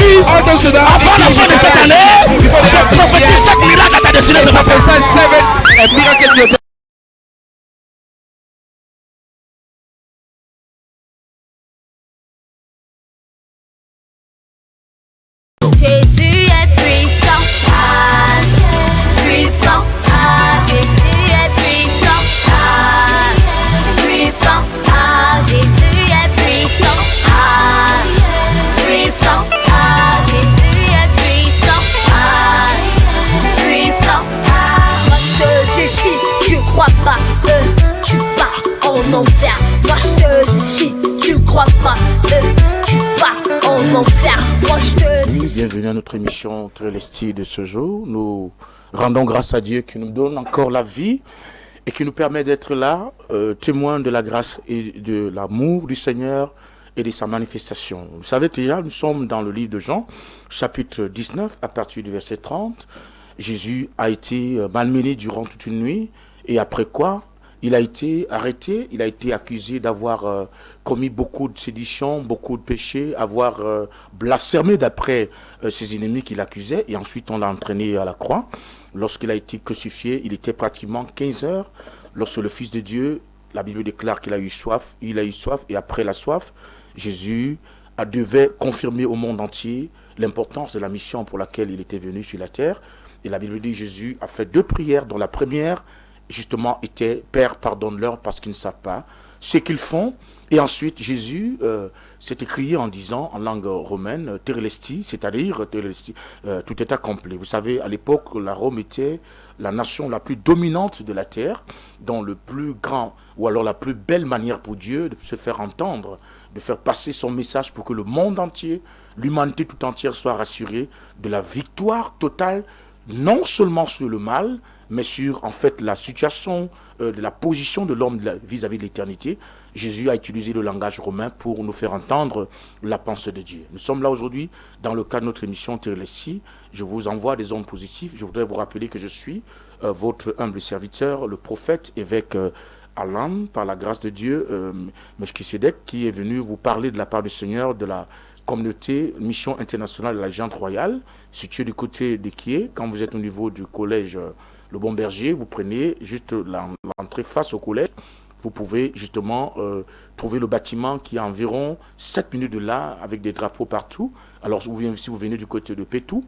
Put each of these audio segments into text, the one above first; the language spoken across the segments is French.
aujourd'hui, avant la fin de cette année, je prophétise chaque miracle à ta destinée ce matin. Jésus est puissant, puissant, Jésus est puissant, puissant, Jésus est puissant, puissant, Jésus est puissant, puissant. Moi je te dis si tu crois pas, tu pars en enfer. Moi je te dis si tu crois pas, tu pars en enfer. Moi je te Bienvenue à notre émission Trélestie de ce jour. Nous rendons grâce à Dieu qui nous donne encore la vie et qui nous permet d'être là, témoins de la grâce et de l'amour du Seigneur et de sa manifestation. Vous savez déjà, nous sommes dans le livre de Jean, chapitre 19, à partir du verset 30. Jésus a été malmené durant toute une nuit et après quoi il a été arrêté, il a été accusé d'avoir commis beaucoup de séditions, beaucoup de péchés, avoir blasphémé d'après ses ennemis qu'il accusait. Et ensuite, on l'a entraîné à la croix. Lorsqu'il a été crucifié, il était pratiquement 15 heures. Lorsque le Fils de Dieu, la Bible déclare qu'il a eu soif, et après la soif, Jésus devait confirmer au monde entier l'importance de la mission pour laquelle il était venu sur la terre. Et la Bible dit que Jésus a fait 2 prières, dont la première justement était « Père, pardonne-leur parce qu'ils ne savent pas ce qu'ils font ». Et ensuite, Jésus s'est écrié en disant, en langue romaine, « Telestai », c'est-à-dire « tout est accompli ». Vous savez, à l'époque, la Rome était la nation la plus dominante de la terre, dont le plus grand, ou alors la plus belle manière pour Dieu de se faire entendre, de faire passer son message pour que le monde entier, l'humanité tout entière soit rassurée de la victoire totale, non seulement sur le mal, mais sur en fait la situation de la position de l'homme vis-à-vis de l'éternité. Jésus a utilisé le langage romain pour nous faire entendre la pensée de Dieu. Nous sommes là aujourd'hui dans le cadre de notre émission Trélestie. Je vous envoie des ondes positives. Je voudrais vous rappeler que je suis votre humble serviteur, le prophète évêque Alan, par la grâce de Dieu, Melchisedec, qui est venu vous parler de la part du Seigneur de la communauté Mission Internationale de la Gente Royale, située du côté de Kié. Quand vous êtes au niveau du collège Le Bon Berger, vous prenez juste l'entrée face au collège. Vous pouvez justement trouver le bâtiment qui est à environ 7 minutes de là, avec des drapeaux partout. Alors si vous venez du côté de Pétou,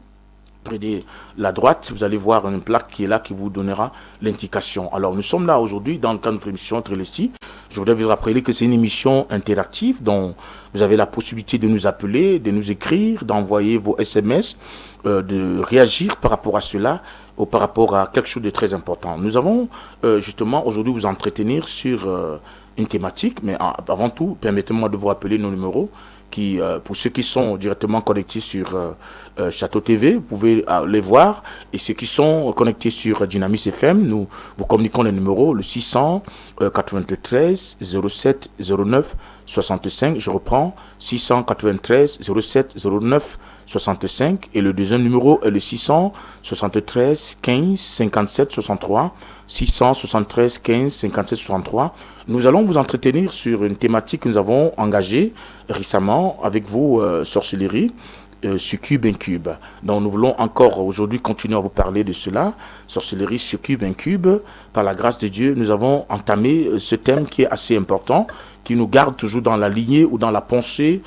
prenez la droite, vous allez voir une plaque qui est là qui vous donnera l'indication. Alors nous sommes là aujourd'hui dans le cadre de notre émission Trélestie. Je voudrais vous rappeler que c'est une émission interactive dont vous avez la possibilité de nous appeler, de nous écrire, d'envoyer vos SMS, de réagir par rapport à cela ou par rapport à quelque chose de très important. Nous avons justement aujourd'hui vous entretenir sur une thématique, mais avant tout, permettez-moi de vous rappeler nos numéros qui, pour ceux qui sont directement connectés sur Château TV, vous pouvez les voir, et ceux qui sont connectés sur Dynamis FM, nous vous communiquons les numéros, le 693 07 09 65, je reprends, 693 07 09 65, et le deuxième numéro est le 673 15 57 63, 673 15 57 63. Nous allons vous entretenir sur une thématique que nous avons engagée récemment avec vous, sorcellerie, succube, incube. Donc nous voulons encore aujourd'hui continuer à vous parler de cela, sorcellerie, succube, incube. Par la grâce de Dieu, nous avons entamé ce thème qui est assez important, qui nous garde toujours dans la lignée ou dans la pensée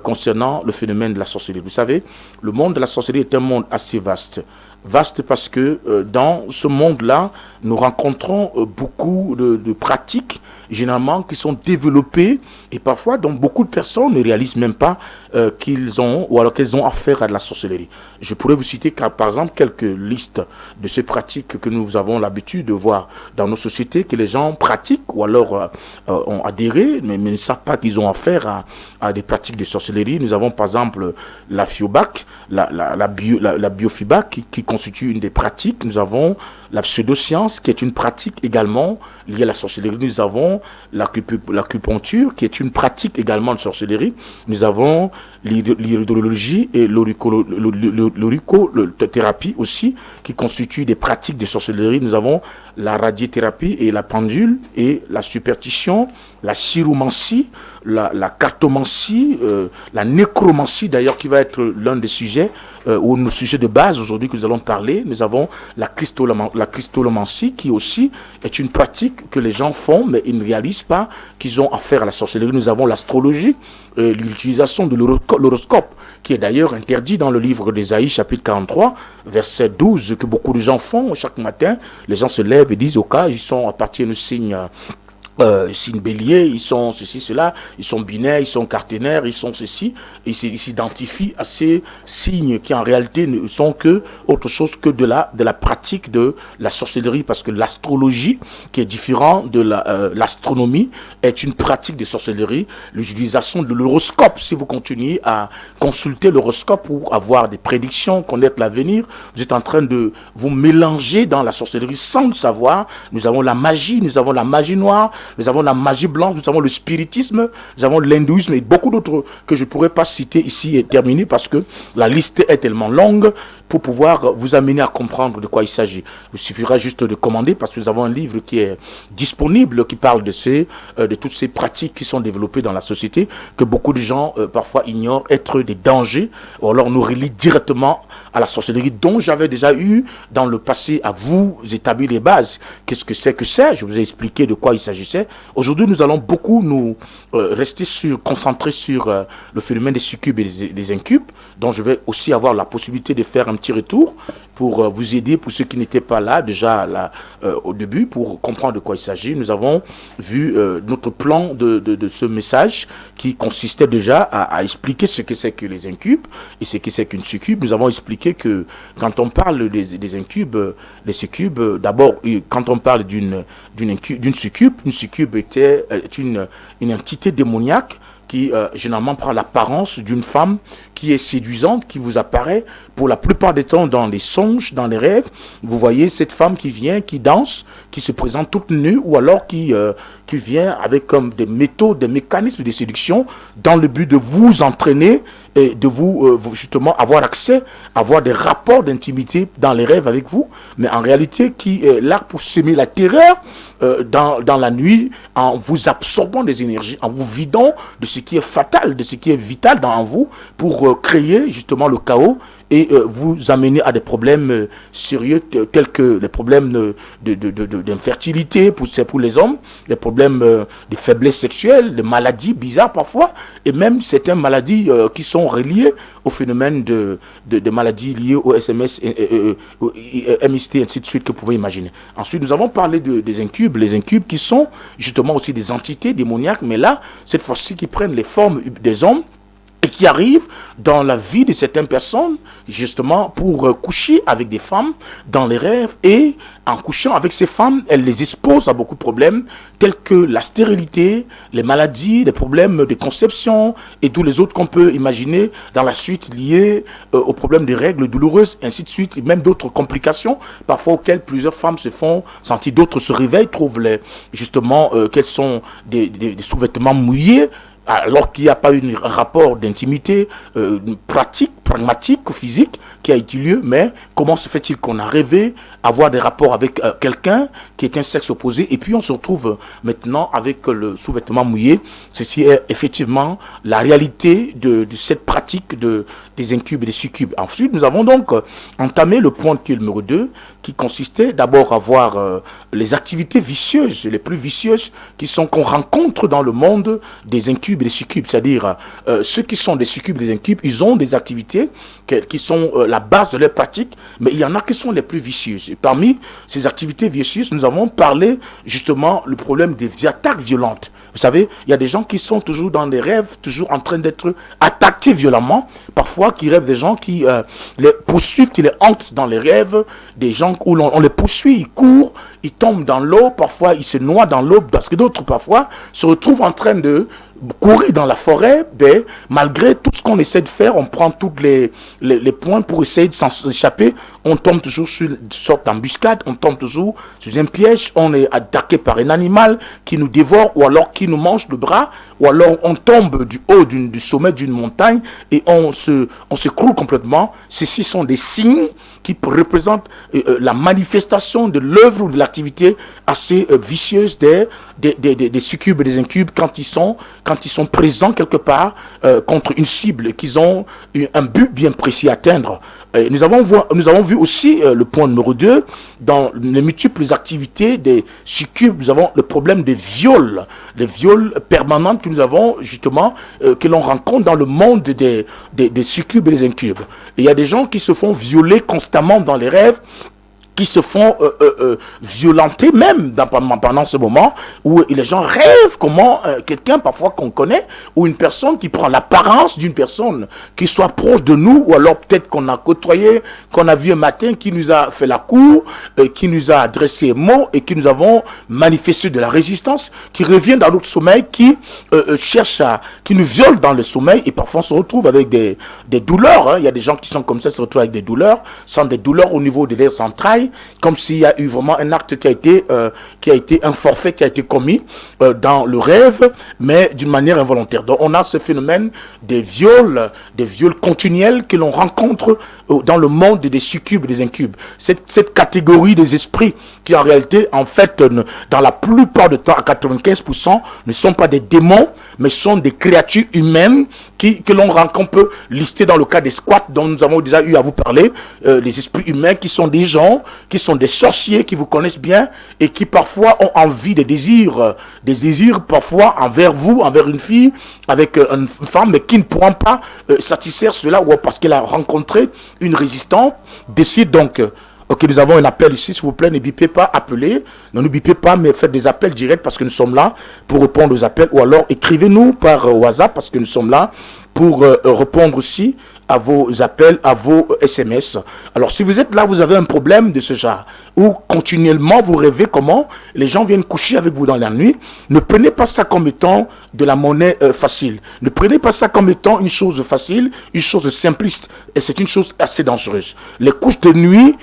concernant le phénomène de la sorcellerie. Vous savez, le monde de la sorcellerie est un monde assez vaste. Vaste parce que dans ce monde-là, nous rencontrons beaucoup de pratiques, généralement, qui sont développées et parfois dont beaucoup de personnes ne réalisent même pas qu'ils ont, ou alors qu'elles ont affaire à de la sorcellerie. Je pourrais vous citer par exemple quelques listes de ces pratiques que nous avons l'habitude de voir dans nos sociétés, que les gens pratiquent ou alors ont adhéré, mais ne savent pas qu'ils ont affaire à des pratiques de sorcellerie. Nous avons par exemple la FIOBAC, la biofibac qui constitue une des pratiques. Nous avons la pseudoscience qui est une pratique également liée à la sorcellerie. Nous avons l'acupuncture qui est une pratique également de sorcellerie. Nous avons l'iridologie et l'auricothérapie aussi qui constituent des pratiques de sorcellerie. Nous avons la radiothérapie et la pendule et la superstition, la chiromancie, la cartomancie, la nécromancie d'ailleurs, qui va être l'un des sujets ou nos sujets de base aujourd'hui que nous allons parler. Nous avons la cristolomancie, qui aussi est une pratique que les gens font, mais ils ne réalisent pas qu'ils ont affaire à la sorcellerie. Nous avons l'astrologie, l'utilisation de l'horoscope, qui est d'ailleurs interdit dans le livre d'Ésaïe, chapitre 43, verset 12, que beaucoup de gens font chaque matin. Les gens se lèvent et disent au cas, ils sont à partir du signe bélier, ils sont ceci, cela, ils sont binaires, ils sont caténaires, ils sont ceci, et ils s'identifient à ces signes qui en réalité ne sont que autre chose que de la pratique de la sorcellerie, parce que l'astrologie, qui est différent de l'astronomie, est une pratique de sorcellerie. L'utilisation de l'horoscope, si vous continuez à consulter l'horoscope pour avoir des prédictions, connaître l'avenir, vous êtes en train de vous mélanger dans la sorcellerie sans le savoir. Nous avons la magie noire, nous avons la magie blanche, nous avons le spiritisme, nous avons l'hindouisme et beaucoup d'autres que je ne pourrais pas citer ici et terminer parce que la liste est tellement longue pour pouvoir vous amener à comprendre de quoi il s'agit. Il suffira juste de commander parce que nous avons un livre qui est disponible, qui parle de toutes ces pratiques qui sont développées dans la société, que beaucoup de gens parfois ignorent être des dangers, ou alors nous relient directement à la sorcellerie dont j'avais déjà eu dans le passé à vous établir les bases. Qu'est-ce que c'est? Je vous ai expliqué de quoi il s'agissait. Aujourd'hui, nous allons beaucoup nous rester concentrés sur le phénomène des succubes et des incubes, dont je vais aussi avoir la possibilité de faire un petit retour pour vous aider, pour ceux qui n'étaient pas là déjà au début, pour comprendre de quoi il s'agit. Nous avons vu notre plan de ce message qui consistait déjà à expliquer ce que c'est que les incubes et ce que c'est qu'une succube. Nous avons expliqué que quand on parle des incubes, les succubes, d'abord, quand on parle d'une succube, une succube est une entité démoniaque qui généralement prend l'apparence d'une femme qui est séduisante, qui vous apparaît pour la plupart des temps dans les songes, dans les rêves. Vous voyez cette femme qui vient, qui danse, qui se présente toute nue, ou alors qui vient avec comme des méthodes, des mécanismes de séduction dans le but de vous entraîner et de vous justement avoir accès, avoir des rapports d'intimité dans les rêves avec vous, mais en réalité qui est là pour semer la terreur dans la nuit, en vous absorbant des énergies, en vous vidant de ce qui est fatal, de ce qui est vital dans vous, pour créer justement le chaos et vous amener à des problèmes sérieux tels que les problèmes d'infertilité pour les hommes, les problèmes de faiblesse sexuelle, de maladies bizarres parfois, et même certaines maladies qui sont reliées au phénomène de maladies liées au SMS, MST, ainsi de suite, que vous pouvez imaginer. Ensuite, nous avons parlé des incubes, les incubes qui sont justement aussi des entités démoniaques, mais là, cette fois-ci, qui prennent les formes des hommes, et qui arrivent dans la vie de certaines personnes, justement, pour coucher avec des femmes dans les rêves. Et en couchant avec ces femmes, elles les exposent à beaucoup de problèmes, tels que la stérilité, les maladies, les problèmes de conception, et tous les autres qu'on peut imaginer dans la suite liés aux problèmes des règles douloureuses, ainsi de suite, et même d'autres complications, parfois auxquelles plusieurs femmes se font sentir, d'autres se réveillent, trouvent justement qu'elles sont des sous-vêtements mouillés, alors qu'il n'y a pas eu un rapport d'intimité pratique, pragmatique ou physique qui a eu lieu, mais comment se fait-il qu'on a rêvé avoir des rapports avec quelqu'un qui est un sexe opposé, et puis on se retrouve maintenant avec le sous-vêtement mouillé. Ceci est effectivement la réalité de cette pratique des incubes et des succubes. Ensuite, nous avons donc entamé le point qui est le numéro 2, qui consistait d'abord à voir les activités vicieuses, les plus vicieuses qu'on rencontre dans le monde des incubes et des succubes. C'est-à-dire, ceux qui sont des succubes et des incubes, ils ont des activités qui sont la base de leur pratique, mais il y en a qui sont les plus vicieuses. Et parmi ces activités vicieuses, nous avons parlé justement le problème des attaques violentes. Vous savez, il y a des gens qui sont toujours dans des rêves, toujours en train d'être attaqués violemment, parfois qui rêvent des gens qui les poursuivent, qui les hantent dans les rêves, des gens où on les poursuit, ils courent, ils tombent dans l'eau, parfois ils se noient dans l'eau, parce que d'autres parfois se retrouvent en train de courir dans la forêt, ben, malgré tout ce qu'on essaie de faire, on prend tous les points pour essayer de s'en échapper, on tombe toujours sur une sorte d'embuscade, on tombe toujours sur un piège, on est attaqué par un animal qui nous dévore ou alors qui nous mange le bras ou alors on tombe du haut du sommet d'une montagne et on s'écroule complètement. Ceci sont des signes qui représentent la manifestation de l'œuvre ou de l'activité assez vicieuse des succubes et des incubes quand ils sont présents quelque part contre une cible, qu'ils ont un but bien précis à atteindre. Nous avons vu aussi le point numéro 2, dans les multiples activités des succubes, nous avons le problème des viols permanents que nous avons justement, que l'on rencontre dans le monde des succubes et des incubes. Et il y a des gens qui se font violer constamment dans les rêves, qui se font violenter même pendant ce moment où les gens rêvent comment quelqu'un parfois qu'on connaît ou une personne qui prend l'apparence d'une personne qui soit proche de nous, ou alors peut-être qu'on a côtoyé, qu'on a vu un matin, qui nous a fait la cour, qui nous a adressé un mot et qui nous avons manifesté de la résistance, qui revient dans notre sommeil, qui qui nous viole dans le sommeil et parfois on se retrouve avec des douleurs. Hein. Il y a des gens qui sont comme ça, se retrouvent avec des douleurs, sans des douleurs au niveau de leurs entrailles, comme s'il y a eu vraiment un acte qui a été un forfait qui a été commis dans le rêve, mais d'une manière involontaire. Donc on a ce phénomène des viols continuels que l'on rencontre dans le monde des succubes et des incubes. Cette catégorie des esprits qui en réalité, en fait, dans la plupart du temps, à 95%, ne sont pas des démons, mais sont des créatures humaines qu'on peut lister dans le cas des squats dont nous avons déjà eu à vous parler, les esprits humains qui sont des gens, qui sont des sorciers, qui vous connaissent bien et qui parfois ont envie des désirs parfois envers vous, envers une fille, avec une femme, mais qui ne pourront pas satisfaire cela, ou parce qu'elle a rencontré une résistance, décide donc. Ok, nous avons un appel ici, s'il vous plaît, ne bipez pas, appelez. Ne nous bipez pas, mais faites des appels directs parce que nous sommes là pour répondre aux appels. Ou alors écrivez-nous par WhatsApp parce que nous sommes là pour répondre aussi à vos appels, à vos SMS. Alors si vous êtes là, vous avez un problème de ce genre, où continuellement vous rêvez comment les gens viennent coucher avec vous dans la nuit, ne prenez pas ça comme étant de la monnaie facile. Ne prenez pas ça comme étant une chose facile, une chose simpliste. Et c'est une chose assez dangereuse. Les couches de nuit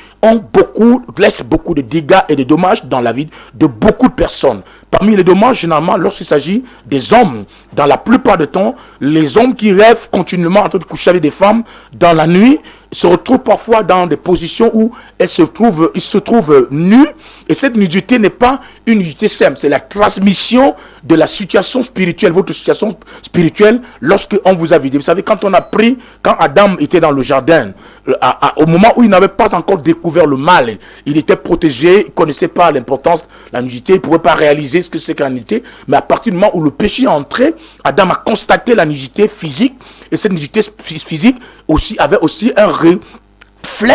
laissent beaucoup de dégâts et de dommages dans la vie de beaucoup de personnes. Parmi les dommages, généralement, lorsqu'il s'agit des hommes, dans la plupart du temps, les hommes qui rêvent continuellement en train de coucher avec des femmes dans la nuit se retrouvent parfois dans des positions où ils se trouvent nus. Et cette nudité n'est pas une nudité simple, c'est la transmission de la situation spirituelle, votre situation spirituelle, lorsque on vous a vidé. Vous savez, quand Adam était dans le jardin, au moment où il n'avait pas encore découvert le mal, il était protégé, il ne connaissait pas l'importance de la nudité, il ne pouvait pas réaliser ce que c'est que la nudité. Mais à partir du moment où le péché est entré, Adam a constaté la nudité physique, et cette nudité physique avait aussi un reflet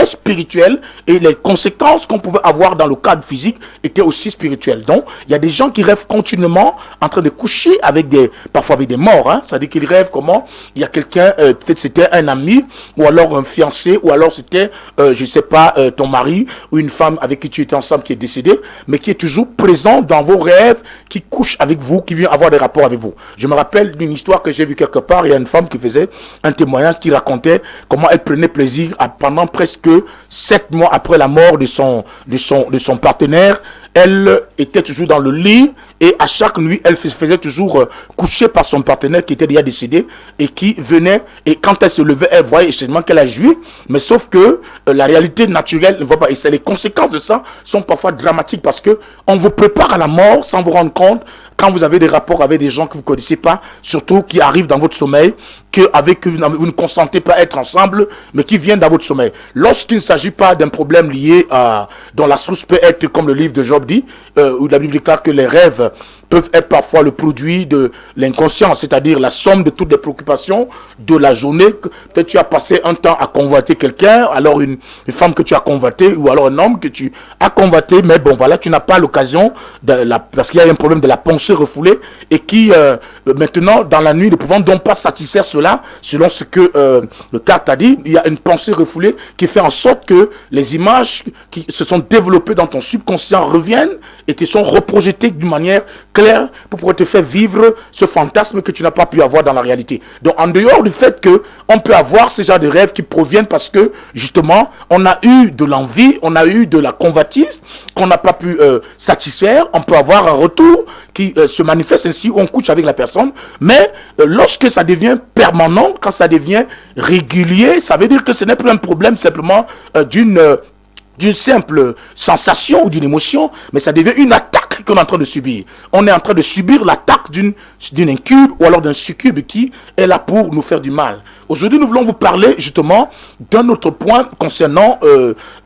spirituel, et les conséquences qu'on pouvait avoir dans le cadre physique étaient aussi spirituelles. Donc, il y a des gens qui rêvent continuellement en train de coucher parfois avec des morts. Hein. C'est-à-dire qu'ils rêvent comment il y a quelqu'un, peut-être c'était un ami, ou alors un fiancé, ou alors c'était, je sais pas, ton mari, ou une femme avec qui tu étais ensemble qui est décédée, mais qui est toujours présent dans vos rêves, qui couche avec vous, qui vient avoir des rapports avec vous. Je me rappelle d'une histoire que j'ai vue quelque part. Il y a une femme qui faisait un témoignage qui racontait comment elle prenait plaisir pendant presque 7 mois après la mort de son partenaire. Elle était toujours dans le lit et à chaque nuit, elle se faisait toujours coucher par son partenaire qui était déjà décédé et qui venait, et quand elle se levait, elle voyait seulement qu'elle a joui, mais sauf que la réalité naturelle ne voit pas. Et les conséquences de ça sont parfois dramatiques parce que on vous prépare à la mort sans vous rendre compte quand vous avez des rapports avec des gens que vous ne connaissez pas, surtout qui arrivent dans votre sommeil, qu'avec vous ne consentez pas être ensemble, mais qui viennent dans votre sommeil. Lorsqu'il ne s'agit pas d'un problème lié dont la source peut être, comme le livre de Job dit, où la Bible déclare que les rêves peuvent être parfois le produit de l'inconscient, c'est-à-dire la somme de toutes les préoccupations de la journée. Peut-être tu as passé un temps à convoiter quelqu'un, alors une femme que tu as convoitée, ou alors un homme que tu as convoité, mais bon voilà, tu n'as pas l'occasion, parce qu'il y a un problème de la pensée refoulée, et qui maintenant, dans la nuit, ne pouvant donc pas satisfaire cela, selon ce que le cadre t'a dit, il y a une pensée refoulée qui fait en sorte que les images qui se sont développées dans ton subconscient reviennent et qui sont reprojetées d'une manière claire pour pouvoir te faire vivre ce fantasme que tu n'as pas pu avoir dans la réalité. Donc en dehors du fait que on peut avoir ce genre de rêves qui proviennent parce que justement on a eu de l'envie, on a eu de la convoitise qu'on n'a pas pu satisfaire, on peut avoir un retour qui se manifeste ainsi, où on couche avec la personne. Mais lorsque ça devient permanent, quand ça devient régulier, ça veut dire que ce n'est plus un problème simplement d'une simple sensation ou d'une émotion, mais ça devient une attaque qu'on est en train de subir. On est en train de subir l'attaque d'une incube ou alors d'un succube qui est là pour nous faire du mal. Aujourd'hui, nous voulons vous parler justement d'un autre point concernant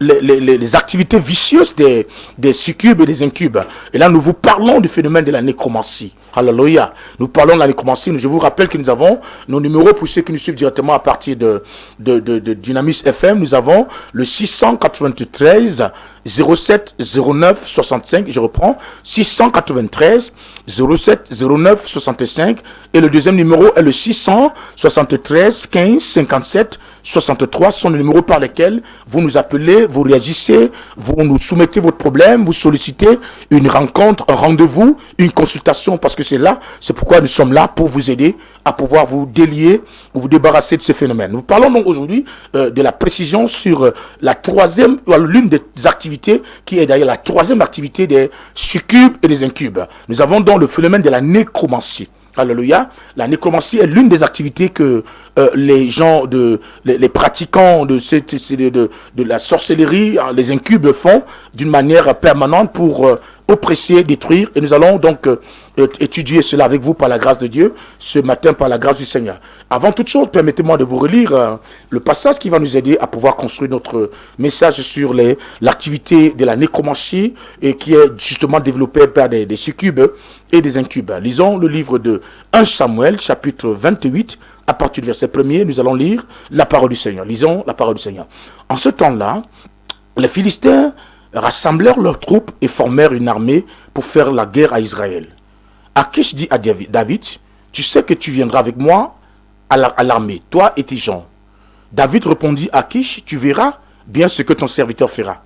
les activités vicieuses des succubes et des incubes. Et là, nous vous parlons du phénomène de la nécromancie. Alléluia. Nous parlons de la nécromancie. Je vous rappelle que nous avons nos numéros pour ceux qui nous suivent directement à partir de Dynamis FM. Nous avons le 693 07 09 65. Je reprends. 693 07 09 65. Et le deuxième numéro est le 673 15 57 63. Ce sont les numéros par lesquels vous nous appelez, vous réagissez, vous nous soumettez votre problème, vous sollicitez une rencontre, un rendez-vous, une consultation, parce que c'est pourquoi nous sommes là, pour vous aider à pouvoir vous délier ou vous débarrasser de ce phénomène. Nous parlons donc aujourd'hui de la précision sur l'une des activités qui est d'ailleurs la troisième activité des succubes et des incubes. Nous avons donc le phénomène de la nécromancie. Alléluia. La nécromancie est l'une des activités que les gens, les pratiquants de la sorcellerie, les incubes font d'une manière permanente pour oppresser, détruire. Et nous allons donc étudier cela avec vous par la grâce de Dieu ce matin, par la grâce du Seigneur. Avant toute chose, permettez-moi de vous relire le passage qui va nous aider à pouvoir construire notre message sur l'activité de la nécromancie et qui est justement développée par des succubes et des incubes. Lisons le livre de 1 Samuel, chapitre 28, à partir du verset 1er, nous allons lire la parole du Seigneur. Lisons la parole du Seigneur. En ce temps-là, les Philistins rassemblèrent leurs troupes et formèrent une armée pour faire la guerre à Israël. Akish dit à David, tu sais que tu viendras avec moi à l'armée, toi et tes gens. David répondit à Akish, tu verras bien ce que ton serviteur fera.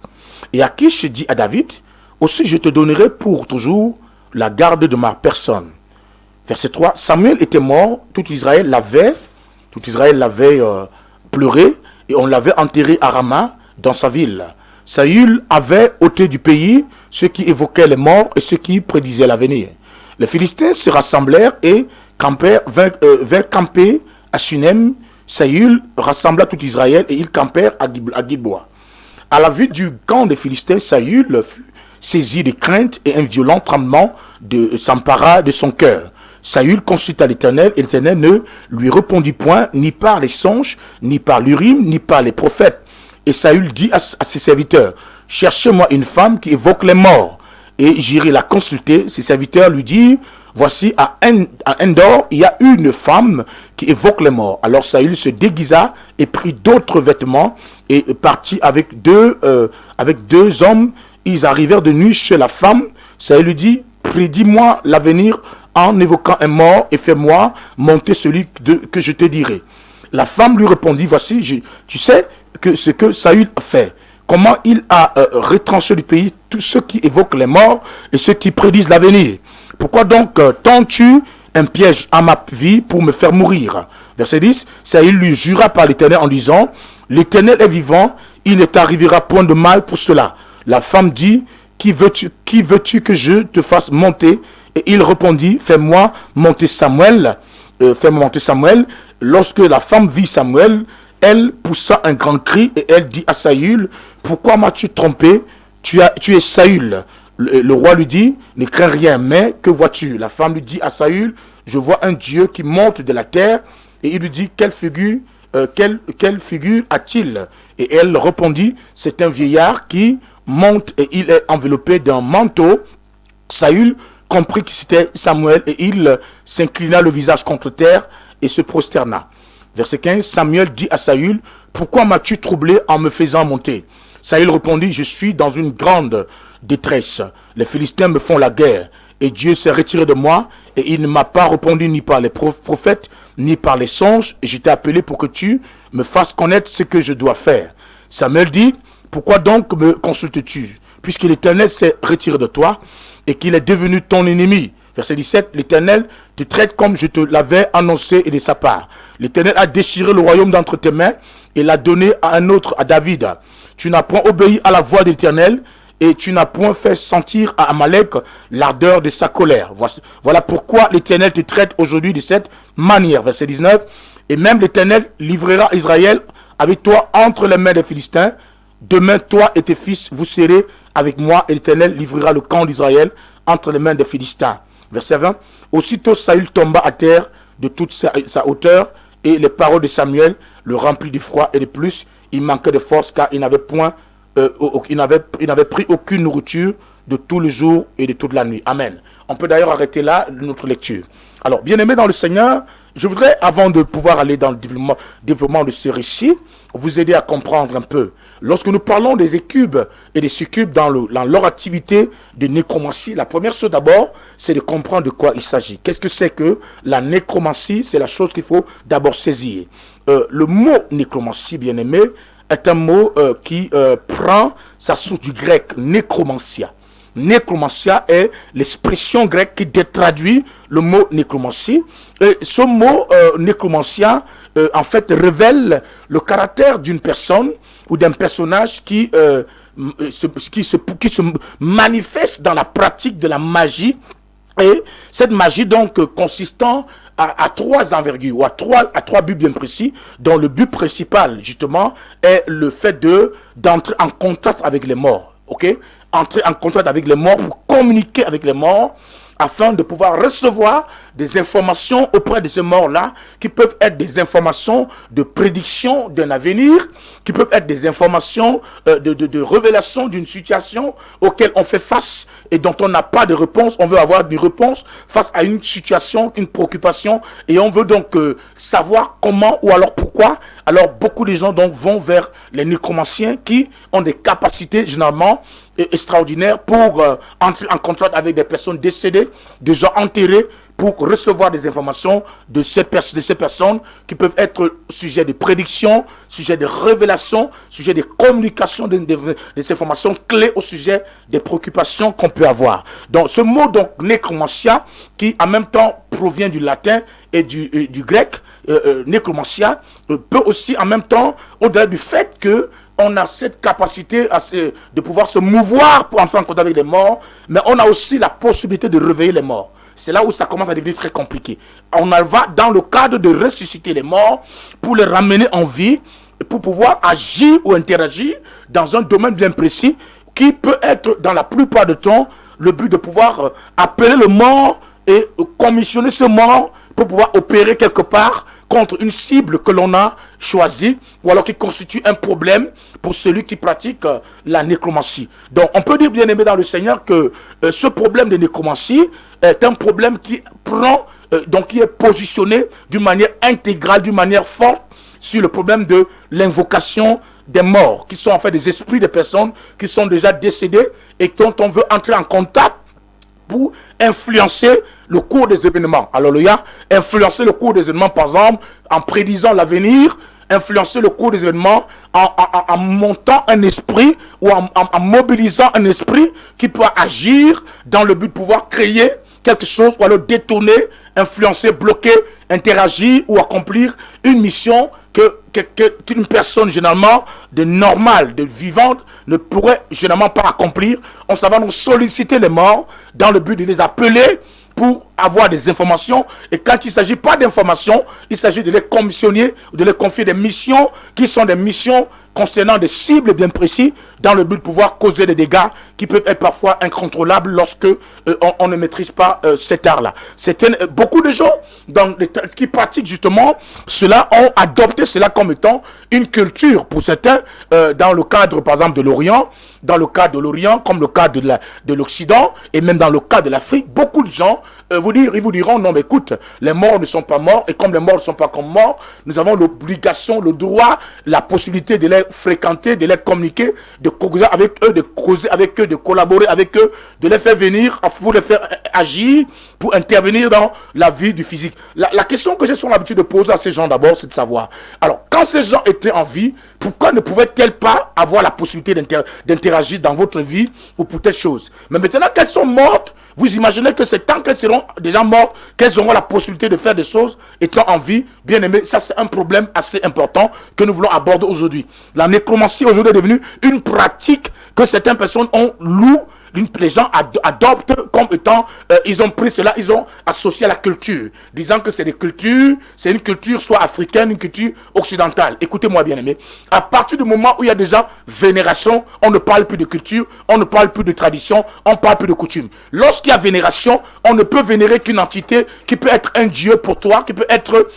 Et Akish dit à David, aussi je te donnerai pour toujours la garde de ma personne. Verset 3, Samuel était mort, tout Israël l'avait pleuré et on l'avait enterré à Rama dans sa ville. Saül avait ôté du pays ceux qui évoquaient les morts et ceux qui prédisaient l'avenir. Les Philistins se rassemblèrent et vinrent camper à Sunem. Saül rassembla tout Israël et ils campèrent à Gilboa. À la vue du camp des Philistins, Saül fut saisi de crainte et un violent tremblement s'empara de son cœur. Saül consulta l'Éternel et l'Éternel ne lui répondit point, ni par les songes, ni par l'Urim, ni par les prophètes. Et Saül dit à ses serviteurs, cherchez-moi une femme qui évoque les morts. Et j'irai la consulter. Ses serviteurs lui dirent, voici à Endor, il y a une femme qui évoque les morts. Alors Saül se déguisa et prit d'autres vêtements et partit avec deux hommes. Ils arrivèrent de nuit chez la femme. Saül lui dit, prédis-moi l'avenir en évoquant un mort et fais-moi monter celui que je te dirai. La femme lui répondit, voici, tu sais que ce que Saül a fait, comment il a retranché du pays tous ceux qui évoquent les morts et ceux qui prédisent l'avenir. Pourquoi donc tends-tu un piège à ma vie pour me faire mourir? Verset 10, Saül lui jura par l'Éternel en disant, l'Éternel est vivant, il ne t'arrivera point de mal pour cela. La femme dit, qui veux-tu que je te fasse monter? Et il répondit, fais-moi monter Samuel. Lorsque la femme vit Samuel, elle poussa un grand cri et elle dit à Saül, pourquoi m'as-tu trompé? Tu es Saül. Le roi lui dit, ne crains rien, mais que vois-tu? La femme lui dit à Saül, je vois un Dieu qui monte de la terre. Et il lui dit, quelle figure a-t-il? Et elle répondit, c'est un vieillard qui monte et il est enveloppé d'un manteau. Saül comprit que c'était Samuel et il s'inclina le visage contre terre et se prosterna. Verset 15, Samuel dit à Saül, pourquoi m'as-tu troublé en me faisant monter? Saül répondit, je suis dans une grande détresse. Les Philistins me font la guerre et Dieu s'est retiré de moi et il ne m'a pas répondu ni par les prophètes ni par les songes. Et je t'ai appelé pour que tu me fasses connaître ce que je dois faire. Samuel dit, pourquoi donc me consultes-tu? Puisque l'Éternel s'est retiré de toi et qu'il est devenu ton ennemi. Verset 17, l'Éternel te traite comme je te l'avais annoncé et de sa part. L'Éternel a déchiré le royaume d'entre tes mains et l'a donné à un autre, à David. Tu n'as point obéi à la voix de l'Éternel et tu n'as point fait sentir à Amalek l'ardeur de sa colère. Voilà pourquoi l'Éternel te traite aujourd'hui de cette manière. Verset 19. Et même l'Éternel livrera Israël avec toi entre les mains des Philistins. Demain, toi et tes fils, vous serez avec moi, et l'Éternel livrera le camp d'Israël entre les mains des Philistins. Verset 20. Aussitôt Saül tomba à terre de toute sa hauteur, et les paroles de Samuel le remplirent d'effroi et de plus. Il manquait de force car il n'avait pris aucune nourriture de tout le jour et de toute la nuit. Amen. On peut d'ailleurs arrêter là notre lecture. Alors, bien-aimés dans le Seigneur, je voudrais, avant de pouvoir aller dans le développement de ce récit, vous aider à comprendre un peu. Lorsque nous parlons des écubes et des succubes dans leur activité de nécromancie, la première chose d'abord, c'est de comprendre de quoi il s'agit. Qu'est-ce que c'est que la nécromancie? C'est la chose qu'il faut d'abord saisir. Le mot nécromancie, bien-aimé, est un mot qui prend sa source du grec nécromancia. Nécromancia est l'expression grecque qui traduit le mot nécromancie. Et ce mot nécromancia, en fait, révèle le caractère d'une personne ou d'un personnage qui se manifeste dans la pratique de la magie. Et cette magie, donc, consistant à trois envergures, ou à trois buts bien précis, dont le but principal, justement, est le fait d'entrer en contact avec les morts. Ok? Entrer en contact avec les morts pour communiquer avec les morts, afin de pouvoir recevoir des informations auprès de ces morts-là, qui peuvent être des informations de prédiction d'un avenir, qui peuvent être des informations de révélation d'une situation auquel on fait face et dont on n'a pas de réponse. On veut avoir une réponse face à une situation, une préoccupation, et on veut donc savoir comment ou alors pourquoi. Alors beaucoup de gens donc vont vers les nécromanciens qui ont des capacités généralement extraordinaires pour entrer en contact avec des personnes décédées, des gens enterrés, pour recevoir des informations de ces personnes qui peuvent être sujet de prédiction, sujet de révélation, sujet de communication, des informations clés au sujet des préoccupations qu'on peut avoir. Donc ce mot donc nécromancia, qui en même temps provient du latin et du grec, nécromancia, peut aussi en même temps, au-delà du fait que on a cette capacité de pouvoir se mouvoir pour entrer en contact avec les morts, mais on a aussi la possibilité de réveiller les morts. C'est là où ça commence à devenir très compliqué. On va dans le cadre de ressusciter les morts pour les ramener en vie, pour pouvoir agir ou interagir dans un domaine bien précis qui peut être, dans la plupart du temps, le but de pouvoir appeler le mort et commissionner ce mort pour pouvoir opérer quelque part contre une cible que l'on a choisie, ou alors qui constitue un problème pour celui qui pratique la nécromancie. Donc on peut dire, bien aimé dans le Seigneur, que ce problème de nécromancie est un problème qui prend, donc qui est positionné d'une manière intégrale, d'une manière forte, sur le problème de l'invocation des morts, qui sont en fait des esprits de personnes qui sont déjà décédées et dont on veut entrer en contact pour influencer le cours des événements. Alléluia. Influencer le cours des événements, par exemple, en prédisant l'avenir, influencer le cours des événements en montant un esprit ou en mobilisant un esprit qui peut agir dans le but de pouvoir créer quelque chose ou alors détourner, influencer, bloquer, interagir ou accomplir une mission qu'une personne généralement de normale, de vivante, ne pourrait généralement pas accomplir. On va donc solliciter les morts dans le but de les appeler pour avoir des informations. Et quand il ne s'agit pas d'informations, il s'agit de les commissionner, de les confier des missions qui sont des missions concernant des cibles bien précises dans le but de pouvoir causer des dégâts qui peuvent être parfois incontrôlables lorsque on ne maîtrise pas cet art-là. Beaucoup de gens qui pratiquent justement cela ont adopté cela comme étant une culture. Pour certains, dans le cadre par exemple de l'Orient, comme le cas de l'Occident et même dans le cas de l'Afrique, beaucoup de gens ils vous diront non mais écoute, les morts ne sont pas morts, et comme les morts ne sont pas comme morts, nous avons l'obligation, le droit, la possibilité de les fréquenter, de les communiquer, de causer avec eux, de collaborer avec eux, de les faire venir pour les faire agir, pour intervenir dans la vie du physique. La question que j'ai souvent l'habitude de poser à ces gens d'abord, c'est de savoir, alors quand ces gens étaient en vie, pourquoi ne pouvaient-elles pas avoir la possibilité d'interagir dans votre vie ou pour telle chose? Mais maintenant qu'elles sont mortes, vous imaginez que c'est tant qu'elles seront déjà mortes, qu'elles auront la possibilité de faire des choses étant en vie. Bien aimé, ça c'est un problème assez important que nous voulons aborder aujourd'hui. La nécromancie aujourd'hui est devenue une pratique que certaines personnes ont loué. Les gens adoptent comme étant, ils ont pris cela, ils ont associé à la culture, disant que c'est des cultures, c'est une culture soit africaine, une culture occidentale. Écoutez-moi bien aimé, à partir du moment où il y a déjà vénération, on ne parle plus de culture, on ne parle plus de tradition, on ne parle plus de coutume. Lorsqu'il y a vénération, on ne peut vénérer qu'une entité qui peut être un dieu pour toi, qui peut être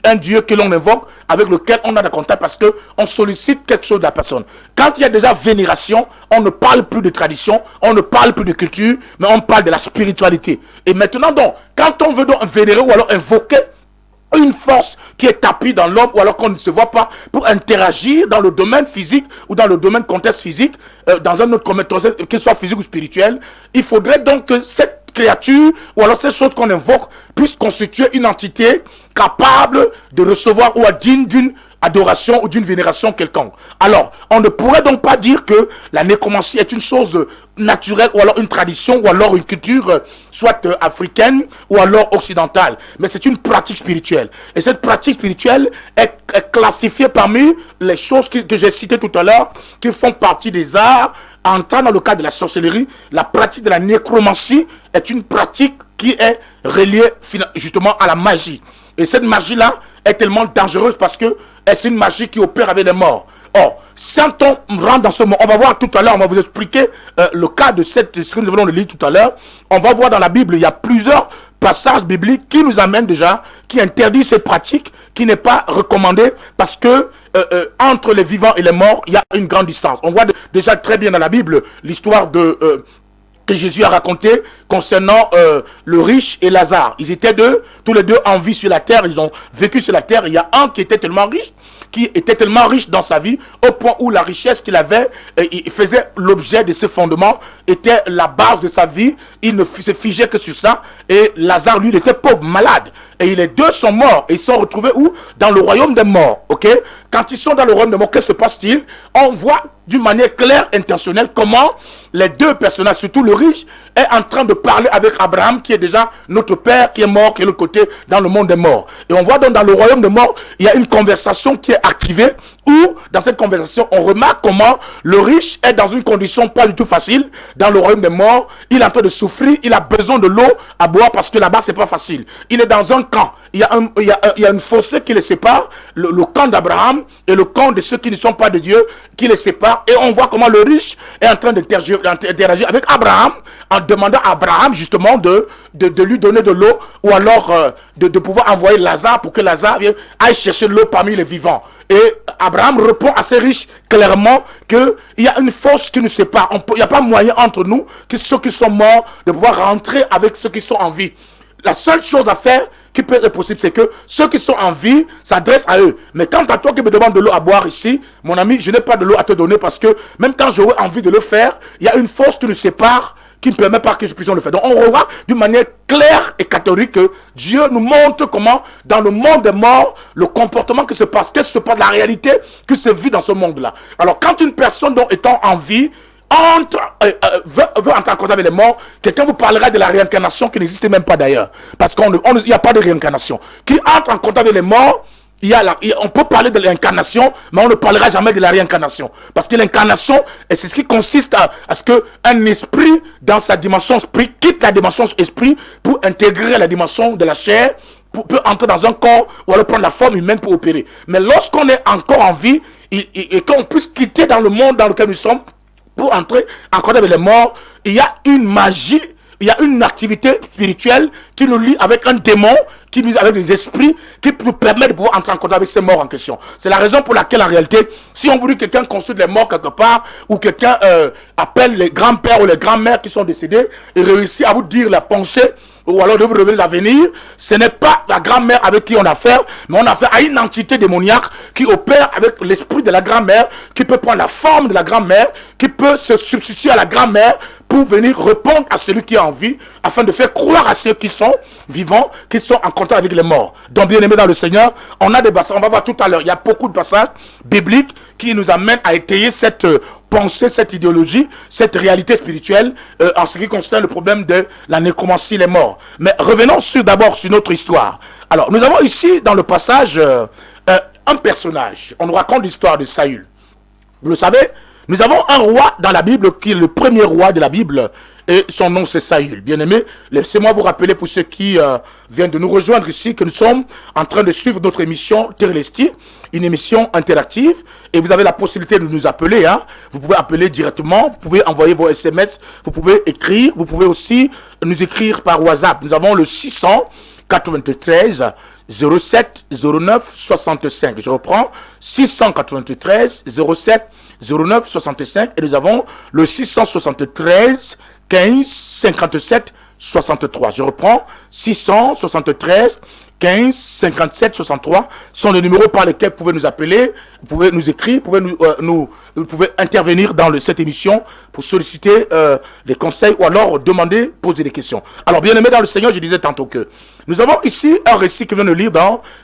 un dieu que l'on invoque, avec lequel on a des contacts parce qu'on sollicite quelque chose de la personne. Quand il y a déjà vénération, on ne parle plus de tradition, on ne parle plus de culture, mais on parle de la spiritualité. Et maintenant donc, quand on veut donc vénérer ou alors invoquer une force qui est tapie dans l'homme ou alors qu'on ne se voit pas pour interagir dans le domaine physique ou dans le domaine contexte physique, dans un autre contexte, qu'il soit physique ou spirituel, il faudrait donc que cette créature ou alors ces choses qu'on invoque puissent constituer une entité capable de recevoir ou digne d'une adoration ou d'une vénération quelconque. Alors, on ne pourrait donc pas dire que la nécromancie est une chose naturelle ou alors une tradition ou alors une culture soit africaine ou alors occidentale, mais c'est une pratique spirituelle. Et cette pratique spirituelle est classifiée parmi les choses que j'ai citées tout à l'heure, qui font partie des arts. Entrant dans le cadre de la sorcellerie, la pratique de la nécromancie est une pratique qui est reliée justement à la magie. Et cette magie-là est tellement dangereuse parce que c'est une magie qui opère avec les morts. Or, sans on rentre dans ce mot, on va voir tout à l'heure, on va vous expliquer le cas de ce que nous venons de lire tout à l'heure. On va voir dans la Bible, il y a plusieurs passages bibliques qui nous amènent déjà, qui interdisent cette pratique, qui n'est pas recommandée parce que entre les vivants et les morts, il y a une grande distance. On voit déjà très bien dans la Bible l'histoire que Jésus a raconté concernant le riche et Lazare. Ils étaient tous les deux en vie sur la terre, ils ont vécu sur la terre. Il y a un qui était tellement riche dans sa vie, au point où la richesse qu'il avait, il faisait l'objet de ce fondement, était la base de sa vie. Il ne se figeait que sur ça. Et Lazare, lui, il était pauvre, malade. Et les deux sont morts. Et ils sont retrouvés où? Dans le royaume des morts. Ok? Quand ils sont dans le royaume des morts, qu'est-ce qui se passe-t-il? On voit d'une manière claire, intentionnelle, comment les deux personnages, surtout le riche, est en train de parler avec Abraham, qui est déjà notre père, qui est mort, qui est de l'autre côté dans le monde des morts. Et on voit donc dans le royaume des morts, il y a une conversation qui est activée, où dans cette conversation, on remarque comment le riche est dans une condition pas du tout facile, dans le royaume des morts. Il est en train de souffrir, il a besoin de l'eau à boire parce que là-bas, c'est pas facile. Il est dans un camp, il y a une fossé qui les sépare, le camp d'Abraham et le camp de ceux qui ne sont pas de Dieu, qui les sépare. Et on voit comment le riche est en train d'interagir avec Abraham, en demandant à Abraham justement de lui donner de l'eau, ou alors de pouvoir envoyer Lazare pour que Lazare aille chercher de l'eau parmi les vivants. Et Abraham répond à ces riches clairement qu'il y a une force qui nous sépare. Il n'y a pas moyen entre nous, ceux qui sont morts, de pouvoir rentrer avec ceux qui sont en vie. La seule chose à faire qui peut être possible, c'est que ceux qui sont en vie s'adressent à eux. Mais quant à toi qui me demande de l'eau à boire ici, mon ami, je n'ai pas de l'eau à te donner parce que même quand j'aurais envie de le faire, il y a une force qui nous sépare, qui ne permet pas que je puisse le faire. Donc on revoit d'une manière claire et catholique que Dieu nous montre comment, dans le monde des morts, le comportement qui se passe, qu'est-ce qui se passe, la réalité qui se vit dans ce monde-là. Alors quand une personne donc étant en vie, veut entrer en contact avec les morts, quelqu'un vous parlera de la réincarnation qui n'existe même pas d'ailleurs. Parce qu'il n'y a pas de réincarnation. Qui entre en contact avec les morts, on peut parler de l'incarnation, mais on ne parlera jamais de la réincarnation. Parce que l'incarnation, c'est ce qui consiste à ce qu'un esprit, dans sa dimension esprit, quitte la dimension esprit pour intégrer la dimension de la chair, peut entrer dans un corps ou alors prendre la forme humaine pour opérer. Mais lorsqu'on est encore en vie, et qu'on puisse quitter dans le monde dans lequel nous sommes, pour entrer en contact avec les morts, il y a une magie, il y a une activité spirituelle qui nous lie avec un démon, qui nous lie avec des esprits, qui nous permet de pouvoir entrer en contact avec ces morts en question. C'est la raison pour laquelle en réalité, si on voulait que quelqu'un consulte les morts quelque part, ou quelqu'un appelle les grands-pères ou les grands-mères qui sont décédés, et réussit à vous dire la pensée, ou alors de vous révéler l'avenir, ce n'est pas la grand-mère avec qui on a affaire, mais on a affaire à une entité démoniaque qui opère avec l'esprit de la grand-mère, qui peut prendre la forme de la grand-mère, qui peut se substituer à la grand-mère pour venir répondre à celui qui a envie, afin de faire croire à ceux qui sont vivants, qui sont en contact avec les morts. Donc, bien aimés dans le Seigneur, on a des passages, on va voir tout à l'heure, il y a beaucoup de passages bibliques qui nous amènent à étayer cette pensée, cette idéologie, cette réalité spirituelle en ce qui concerne le problème de la nécromancie, les morts. Mais revenons d'abord sur notre histoire. Alors, nous avons ici dans le passage un personnage. On nous raconte l'histoire de Saül. Vous le savez, nous avons un roi dans la Bible qui est le premier roi de la Bible et son nom c'est Saül. Bien aimé, laissez-moi vous rappeler pour ceux qui viennent de nous rejoindre ici que nous sommes en train de suivre notre émission Terrelesti, une émission interactive et vous avez la possibilité de nous appeler. Hein. Vous pouvez appeler directement, vous pouvez envoyer vos SMS, vous pouvez écrire, vous pouvez aussi nous écrire par WhatsApp. Nous avons le 693 07 09 65. Je reprends 693 07 09 65 et nous avons le 673 15 57 63. Je reprends 673 15 57 63 sont les numéros par lesquels vous pouvez nous appeler, vous pouvez nous écrire, vous pouvez intervenir dans cette émission pour solliciter des conseils ou alors demander, poser des questions. Alors bien aimé dans le Seigneur, je disais tantôt que nous avons ici un récit que vient de lire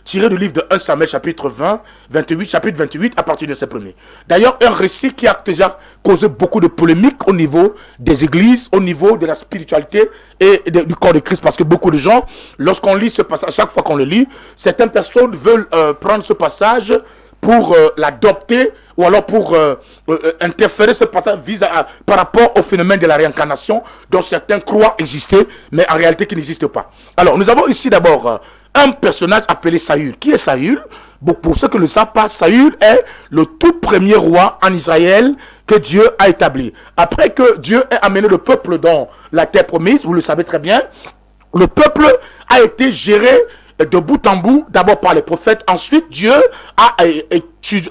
tiré du livre de 1 Samuel chapitre 28 à partir de ce premier. D'ailleurs un récit qui a déjà causé beaucoup de polémiques au niveau des églises, au niveau de la spiritualité et du corps de Christ, parce que beaucoup de gens, lorsqu'on lit ce passage, à chaque fois qu'on le lit, certaines personnes veulent prendre ce passage pour l'adopter ou alors pour interférer ce passage par rapport au phénomène de la réincarnation dont certains croient exister, mais en réalité qui n'existe pas. Alors, nous avons ici d'abord un personnage appelé Saül. Qui est Saül? Bon, pour ceux qui ne le savent pas, Saül est le tout premier roi en Israël que Dieu a établi. Après que Dieu ait amené le peuple dans la terre promise, vous le savez très bien, le peuple a été géré de bout en bout, d'abord par les prophètes. Ensuite, Dieu a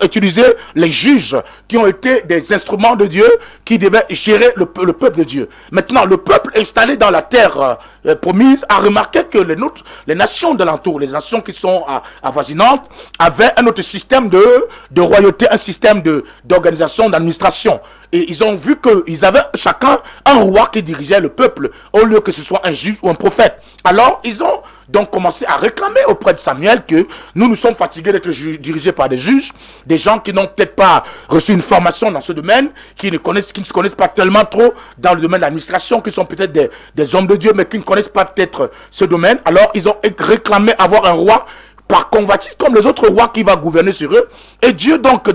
utilisé les juges qui ont été des instruments de Dieu qui devaient gérer le peuple de Dieu. Maintenant, le peuple installé dans la terre promise a remarqué que les nations de l'entour, les nations qui sont avoisinantes, avaient un autre système de royauté, un système d'organisation, d'administration. Et ils ont vu qu'ils avaient chacun un roi qui dirigeait le peuple, au lieu que ce soit un juge ou un prophète. Alors, ils ont donc commencé à réclamer auprès de Samuel que nous sommes fatigués d'être dirigés par des juges, des gens qui n'ont peut-être pas reçu une formation dans ce domaine, qui ne se connaissent pas tellement trop dans le domaine de l'administration, qui sont peut-être des hommes de Dieu, mais qui ne connaissent pas peut-être ce domaine. Alors, ils ont réclamé avoir un roi par convoitise comme les autres rois qui va gouverner sur eux. Et Dieu donc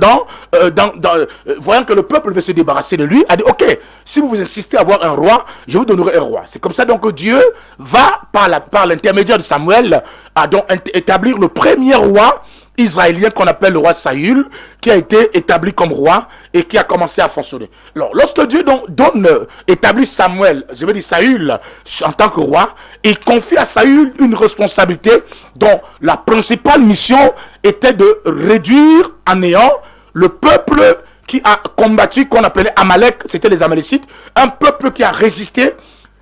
voyant que le peuple veut se débarrasser de lui, a dit ok, si vous insistez à avoir un roi, je vous donnerai un roi. C'est comme ça donc que Dieu va par l'intermédiaire de Samuel à donc établir le premier roi israélien qu'on appelle le roi Saül, qui a été établi comme roi et qui a commencé à fonctionner. Alors, lorsque Dieu établit Samuel, je veux dire Saül, en tant que roi, il confie à Saül une responsabilité dont la principale mission était de réduire à néant le peuple qui a combattu, qu'on appelait Amalek, c'était les Amalécites, un peuple qui a résisté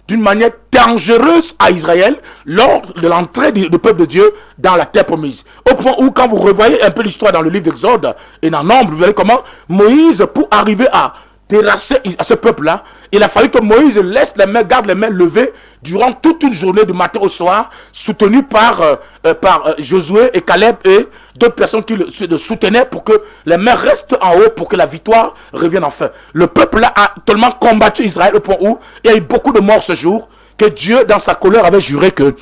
d'une manière dangereuse à Israël lors de l'entrée du peuple de Dieu dans la terre promise. Au point où, quand vous revoyez un peu l'histoire dans le livre d'Exode et dans Nombre, vous verrez comment Moïse, pour arriver à terrasser à ce peuple-là, il a fallu que Moïse garde les mains levées durant toute une journée du matin au soir, soutenu par Josué et Caleb et d'autres personnes qui le soutenaient pour que les mains restent en haut, pour que la victoire revienne enfin. Le peuple-là a tellement combattu Israël au point où il y a eu beaucoup de morts ce jour, que Dieu, dans sa colère, avait juré que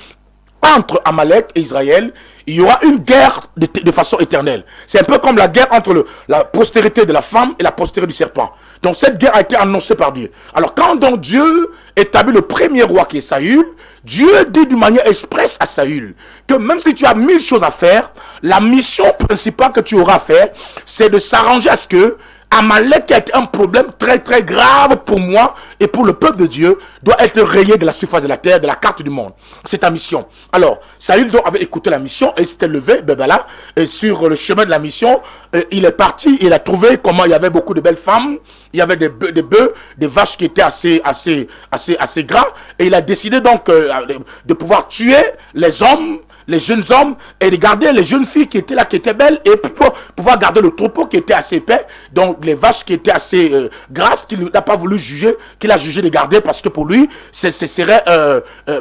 entre Amalek et Israël, il y aura une guerre de façon éternelle. C'est un peu comme la guerre entre la postérité de la femme et la postérité du serpent. Donc cette guerre a été annoncée par Dieu. Alors quand donc Dieu établit le premier roi qui est Saül, Dieu dit d'une manière expresse à Saül que même si tu as 1000 choses à faire, la mission principale que tu auras à faire, c'est de s'arranger à ce que Amalek, qui a été un problème très très grave pour moi et pour le peuple de Dieu, doit être rayé de la surface de la terre, de la carte du monde. C'est ta mission. Alors, Saül donc avait écouté la mission et s'était levé, et sur le chemin de la mission, il est parti, il a trouvé comment il y avait beaucoup de belles femmes, il y avait des bœufs, des vaches qui étaient assez gras, et il a décidé donc de pouvoir tuer les hommes les jeunes hommes et de garder les jeunes filles qui étaient là, qui étaient belles, et puis pour pouvoir garder le troupeau qui était assez épais, donc les vaches qui étaient assez grasses, qu'il n'a pas voulu juger, qu'il a jugé de garder parce que pour lui, ce serait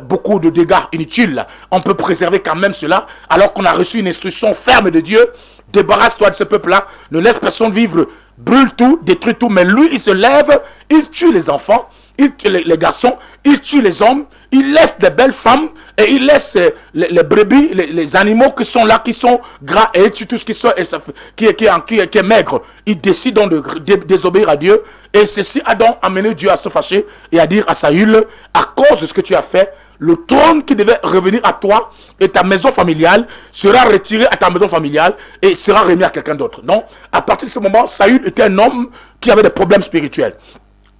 beaucoup de dégâts inutiles. On peut préserver quand même cela, alors qu'on a reçu une instruction ferme de Dieu. Débarrasse-toi de ce peuple-là, ne laisse personne vivre, brûle tout, détruit tout. Mais lui, il se lève, il tue les enfants, il tue les garçons, il tue les hommes, il laisse des belles femmes et il laisse les brebis, les animaux qui sont là, qui sont gras, et il tue tout ce qui est maigre. Il décide donc de désobéir à Dieu, et ceci a donc amené Dieu à se fâcher et à dire à Saül, à cause de ce que tu as fait, le trône qui devait revenir à toi et ta maison familiale sera retiré à ta maison familiale et sera remis à quelqu'un d'autre. Donc, à partir de ce moment, Saül était un homme qui avait des problèmes spirituels.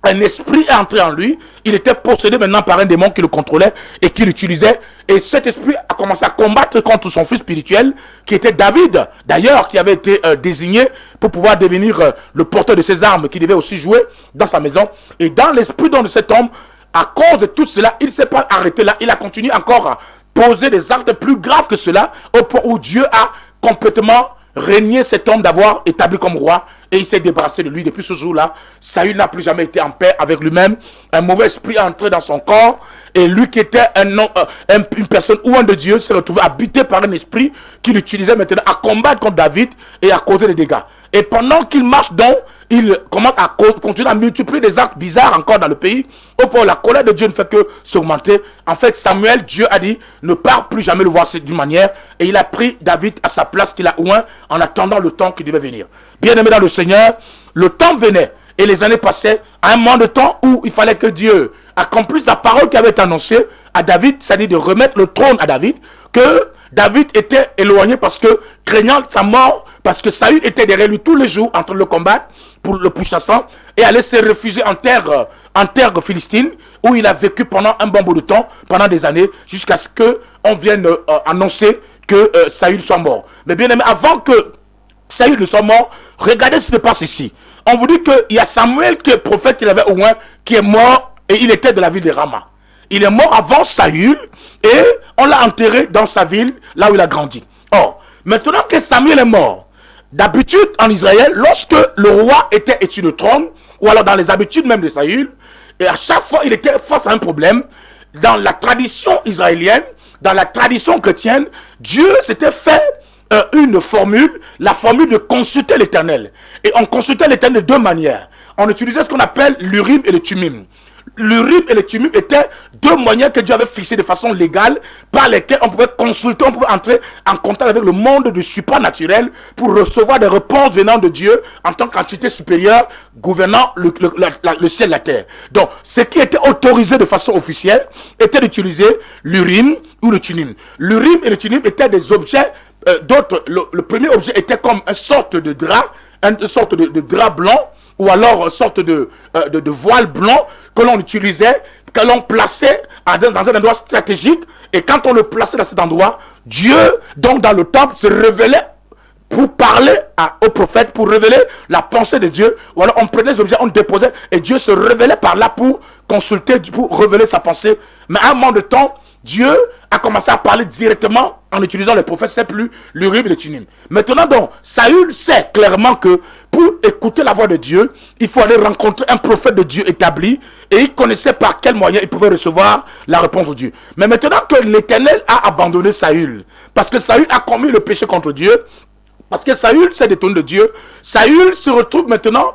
Un esprit est entré en lui, il était possédé maintenant par un démon qui le contrôlait et qui l'utilisait. Et cet esprit a commencé à combattre contre son fils spirituel, qui était David, d'ailleurs, qui avait été désigné pour pouvoir devenir le porteur de ses armes, qui devait aussi jouer dans sa maison. Et dans l'esprit de cet homme, à cause de tout cela, il ne s'est pas arrêté là, il a continué encore à poser des actes plus graves que cela, au point où Dieu a complètement régné cet homme d'avoir établi comme roi, et il s'est débarrassé de lui. Depuis ce jour-là, Saül n'a plus jamais été en paix avec lui-même. Un mauvais esprit est entré dans son corps, et lui qui était une personne ou un de Dieu s'est retrouvé habité par un esprit qui l'utilisait maintenant à combattre contre David et à causer des dégâts. Et pendant qu'il marche donc, il commence à continuer à multiplier des actes bizarres encore dans le pays, au point où la colère de Dieu ne fait que s'augmenter. En fait, Samuel, Dieu a dit, ne part plus jamais le voir d'une manière, et il a pris David à sa place qu'il a oint en attendant le temps qui devait venir. Bien-aimé dans le Seigneur, le temps venait, et les années passaient, à un moment de temps où il fallait que Dieu accomplisse la parole qui avait été annoncée à David, c'est-à-dire de remettre le trône à David, que David était éloigné parce que, craignant sa mort, parce que Saül était derrière lui tous les jours en train de le combattre pour le pourchassant, et allait se refuser en terre philistine, où il a vécu pendant un bon bout de temps, pendant des années, jusqu'à ce qu'on vienne annoncer que Saül soit mort. Mais bien aimé, avant que Saül ne soit mort, regardez ce qui se passe ici. On vous dit qu'il y a Samuel, qui est prophète qu'il avait au moins, qui est mort, et il était de la ville de Rama. Il est mort avant Saül, et on l'a enterré dans sa ville, là où il a grandi. Or, maintenant que Samuel est mort, d'habitude en Israël, lorsque le roi était étu de trône, ou alors dans les habitudes même de Saül, et à chaque fois il était face à un problème, dans la tradition israélienne, dans la tradition chrétienne, Dieu s'était fait une formule, la formule de consulter l'Éternel. Et on consultait l'Éternel de deux manières. On utilisait ce qu'on appelle l'Urim et le Tumim. L'Urim et le Tumim étaient deux moyens que Dieu avait fixés de façon légale par lesquels on pouvait consulter, on pouvait entrer en contact avec le monde du supranaturel pour recevoir des réponses venant de Dieu en tant qu'entité supérieure gouvernant le ciel et la terre. Donc, ce qui était autorisé de façon officielle était d'utiliser l'Urim ou le Tumim. L'Urim et le Tumim étaient des objets d'autres. Le premier objet était comme une sorte de drap, une sorte de drap blanc, ou alors une sorte de voile blanc que l'on utilisait, que l'on plaçait dans un endroit stratégique. Et quand on le plaçait dans cet endroit, Dieu, donc dans le temple, se révélait pour parler au prophète, pour révéler la pensée de Dieu. Ou alors on prenait les objets, on déposait, et Dieu se révélait par là pour consulter, pour révéler sa pensée. Mais à un moment de temps, Dieu a commencé à parler directement en utilisant les prophètes, c'est plus l'Urim et le Tumim. Maintenant donc, Saül sait clairement que pour écouter la voix de Dieu, il faut aller rencontrer un prophète de Dieu établi, et il connaissait par quel moyen il pouvait recevoir la réponse de Dieu. Mais maintenant que l'Éternel a abandonné Saül, parce que Saül a commis le péché contre Dieu, parce que Saül s'est détourné de Dieu, Saül se retrouve maintenant,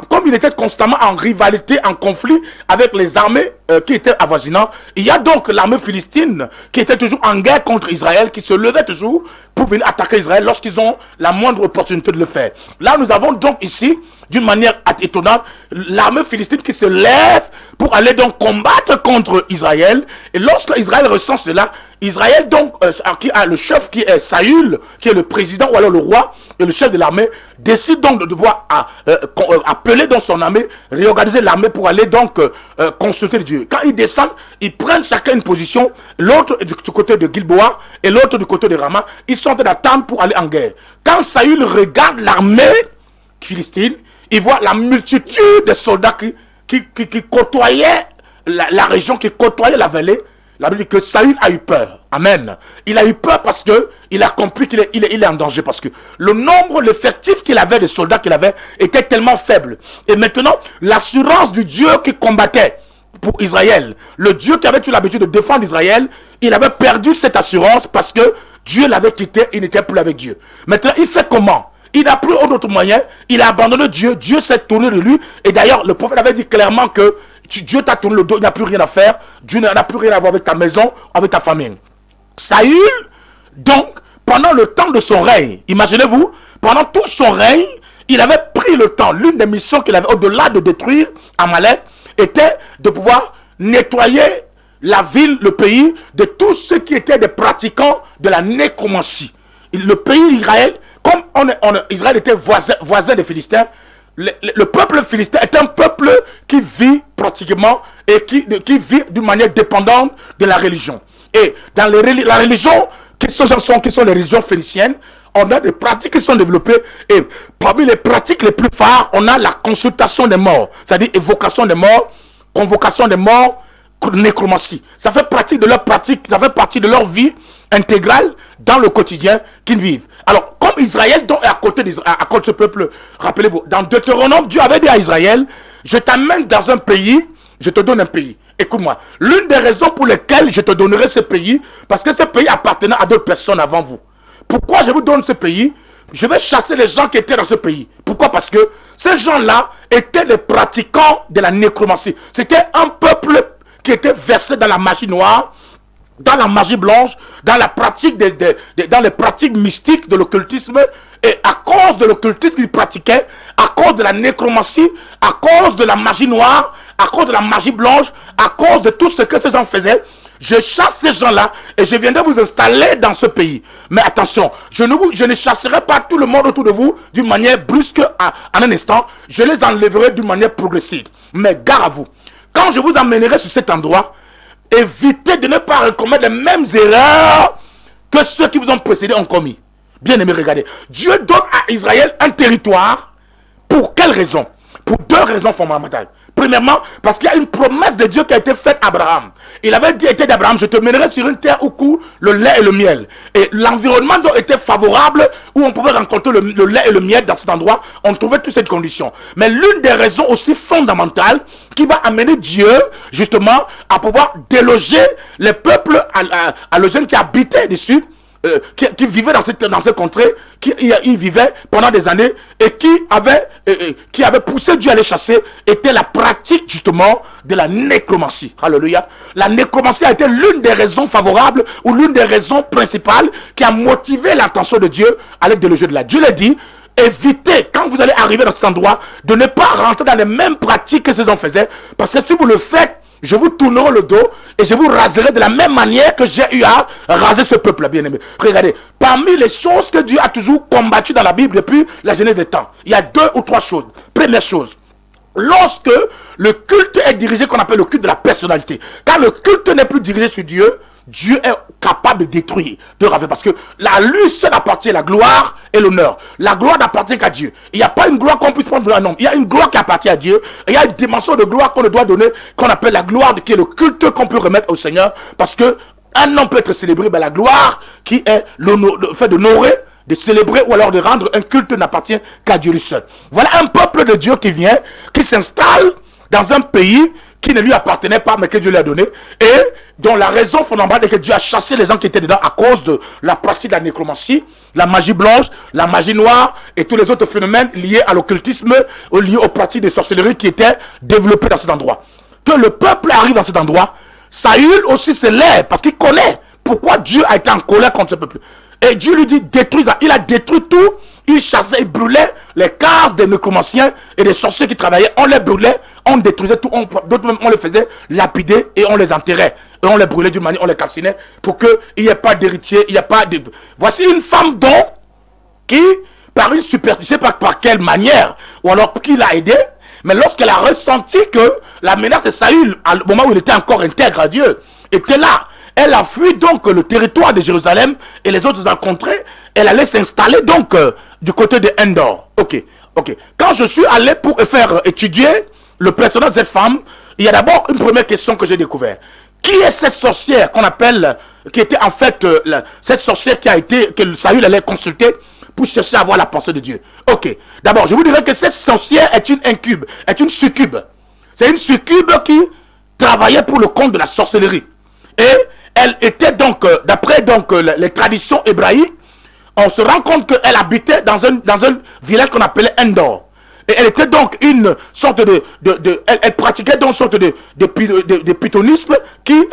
comme il était constamment en rivalité, en conflit avec les armées qui étaient avoisinantes, il y a donc l'armée philistine qui était toujours en guerre contre Israël, qui se levait toujours pour venir attaquer Israël lorsqu'ils ont la moindre opportunité de le faire. Là, nous avons donc ici, d'une manière étonnante, l'armée philistine qui se lève pour aller donc combattre contre Israël. Et lorsque Israël ressent cela, Israël donc, qui a le chef qui est Saül, qui est le président ou alors le roi et le chef de l'armée, décide donc de devoir appeler dans son armée, réorganiser l'armée pour aller donc consulter Dieu. Quand ils descendent, ils prennent chacun une position, l'autre du côté de Gilboa et l'autre du côté de Rama. Ils sont en train d'attendre pour aller en guerre. Quand Saül regarde l'armée philistine, il voit la multitude de soldats qui côtoyaient la région, qui côtoyaient la vallée. La Bible dit que Saül a eu peur. Amen. Il a eu peur parce que il a compris qu'il est en danger. Parce que le nombre, l'effectif qu'il avait, de soldats qu'il avait, était tellement faible. Et maintenant, l'assurance du Dieu qui combattait pour Israël, le Dieu qui avait eu l'habitude de défendre Israël, il avait perdu cette assurance parce que Dieu l'avait quitté, il n'était plus avec Dieu. Maintenant, il fait comment? Il n'a plus d'autre moyen, il a abandonné Dieu, Dieu s'est tourné de lui. Et d'ailleurs, le prophète avait dit clairement que Dieu t'a tourné le dos, il n'a plus rien à faire. Dieu n'a plus rien à voir avec ta maison, avec ta famille. Saül, donc, pendant le temps de son règne, imaginez-vous, pendant tout son règne, il avait pris le temps. L'une des missions qu'il avait, au-delà de détruire Amalek, était de pouvoir nettoyer la ville, le pays, de tous ceux qui étaient des pratiquants de la nécromancie. Le pays d'Israël, comme Israël était voisin des Philistins, le peuple philistin est un peuple qui vit pratiquement et qui vit d'une manière dépendante de la religion. Et dans la religion, qui sont les religions phéniciennes, on a des pratiques qui sont développées. Et parmi les pratiques les plus phares, on a la consultation des morts, c'est-à-dire évocation des morts, convocation des morts, nécromancie. Ça fait partie de leur pratique, ça fait partie de leur vie intégrale dans le quotidien qu'ils vivent. Alors, comme Israël donc est à côté de ce peuple, rappelez-vous, dans Deutéronome, Dieu avait dit à Israël, je t'amène dans un pays, je te donne un pays. Écoute-moi, l'une des raisons pour lesquelles je te donnerai ce pays, parce que ce pays appartenait à d'autres personnes avant vous. Pourquoi je vous donne ce pays? Je vais chasser les gens qui étaient dans ce pays. Pourquoi? Parce que ces gens-là étaient des pratiquants de la nécromancie. C'était un peuple qui était versé dans la magie noire, dans la magie blanche, dans la pratique dans les pratiques mystiques de l'occultisme. Et à cause de l'occultisme qu'ils pratiquaient, à cause de la nécromancie, à cause de la magie noire, à cause de la magie blanche, à cause de tout ce que ces gens faisaient, je chasse ces gens-là et je viendrai vous installer dans ce pays. Mais attention, je ne chasserai pas tout le monde autour de vous d'une manière brusque en un instant. Je les enlèverai d'une manière progressive. Mais gare à vous, quand je vous emmènerai sur cet endroit, évitez de ne pas commettre les mêmes erreurs que ceux qui vous ont précédés ont commis. Bien aimé, regardez. Dieu donne à Israël un territoire. Pour quelle raison? Pour deux raisons fondamentales. Premièrement, parce qu'il y a une promesse de Dieu qui a été faite à Abraham. Il avait dit à Abraham, je te mènerai sur une terre où coule le lait et le miel. Et l'environnement donc était favorable, où on pouvait rencontrer le lait et le miel dans cet endroit. On trouvait toutes ces conditions. Mais l'une des raisons aussi fondamentales qui va amener Dieu, justement, à pouvoir déloger les peuples allogènes qui habitaient dessus, qui vivaient dans ces contrées, qui y vivaient pendant des années et qui avait poussé Dieu à les chasser, était la pratique justement de la nécromancie. Alléluia. La nécromancie a été l'une des raisons favorables ou l'une des raisons principales qui a motivé l'attention de Dieu à les déloger de là. Dieu l'a dit, évitez, quand vous allez arriver dans cet endroit, de ne pas rentrer dans les mêmes pratiques que ces gens faisaient, parce que si vous le faites, je vous tournerai le dos et je vous raserai de la même manière que j'ai eu à raser ce peuple, bien aimé. Regardez, parmi les choses que Dieu a toujours combattues dans la Bible depuis la genèse des temps, il y a 2 ou 3 choses. Première chose, lorsque le culte est dirigé, qu'on appelle le culte de la personnalité, quand le culte n'est plus dirigé sur Dieu, Dieu est capable de détruire, de raver, parce que à lui seul appartient la gloire et l'honneur. La gloire n'appartient qu'à Dieu. Il n'y a pas une gloire qu'on puisse prendre de un homme. Il y a une gloire qui appartient à Dieu. Et il y a une dimension de gloire qu'on doit donner, qu'on appelle la gloire, qui est le culte qu'on peut remettre au Seigneur. Parce que un homme peut être célébré, mais la gloire qui est le fait d'honorer, de célébrer ou alors de rendre un culte n'appartient qu'à Dieu lui seul. Voilà un peuple de Dieu qui vient, qui s'installe dans un pays qui ne lui appartenait pas, mais que Dieu lui a donné, et dont la raison fondamentale est que Dieu a chassé les gens qui étaient dedans à cause de la pratique de la nécromancie, la magie blanche, la magie noire, et tous les autres phénomènes liés à l'occultisme, ou liés aux pratiques de sorcellerie qui étaient développées dans cet endroit. Que le peuple arrive dans cet endroit, Saül aussi se lève, parce qu'il connaît pourquoi Dieu a été en colère contre ce peuple. Et Dieu lui dit, détruis ça. Il a détruit tout. Il chassait, il brûlait les cases des nécromanciens et des sorciers qui travaillaient. On les brûlait, on détruisait tout. D'autres même, on les faisait lapider et on les enterrait. Et on les brûlait d'une manière, on les calcinait pour qu'il n'y ait pas d'héritier, il n'y a pas de... Voici une femme donc qui, par une superstition, par quelle manière, ou alors qui l'a aidé, mais lorsqu'elle a ressenti que la menace de Saül, au moment où il était encore intègre à Dieu, était là, elle a fui donc le territoire de Jérusalem et les autres rencontrés. Elle allait s'installer donc du côté de Endor. Ok. Quand je suis allé pour faire étudier le personnage de cette femme, il y a d'abord une première question que j'ai découvert. qui est cette sorcière qu'on appelle, qui était en fait cette sorcière que Saül allait consulter pour chercher à avoir la pensée de Dieu. Ok, d'abord, je vous dirais que cette sorcière est une incube, est une succube. C'est une succube qui travaillait pour le compte de la sorcellerie. Et elle était donc, d'après donc les traditions hébraïques, on se rend compte qu'elle habitait dans un village qu'on appelait Endor. Et elle était donc une sorte elle pratiquait donc une sorte de pythonisme qui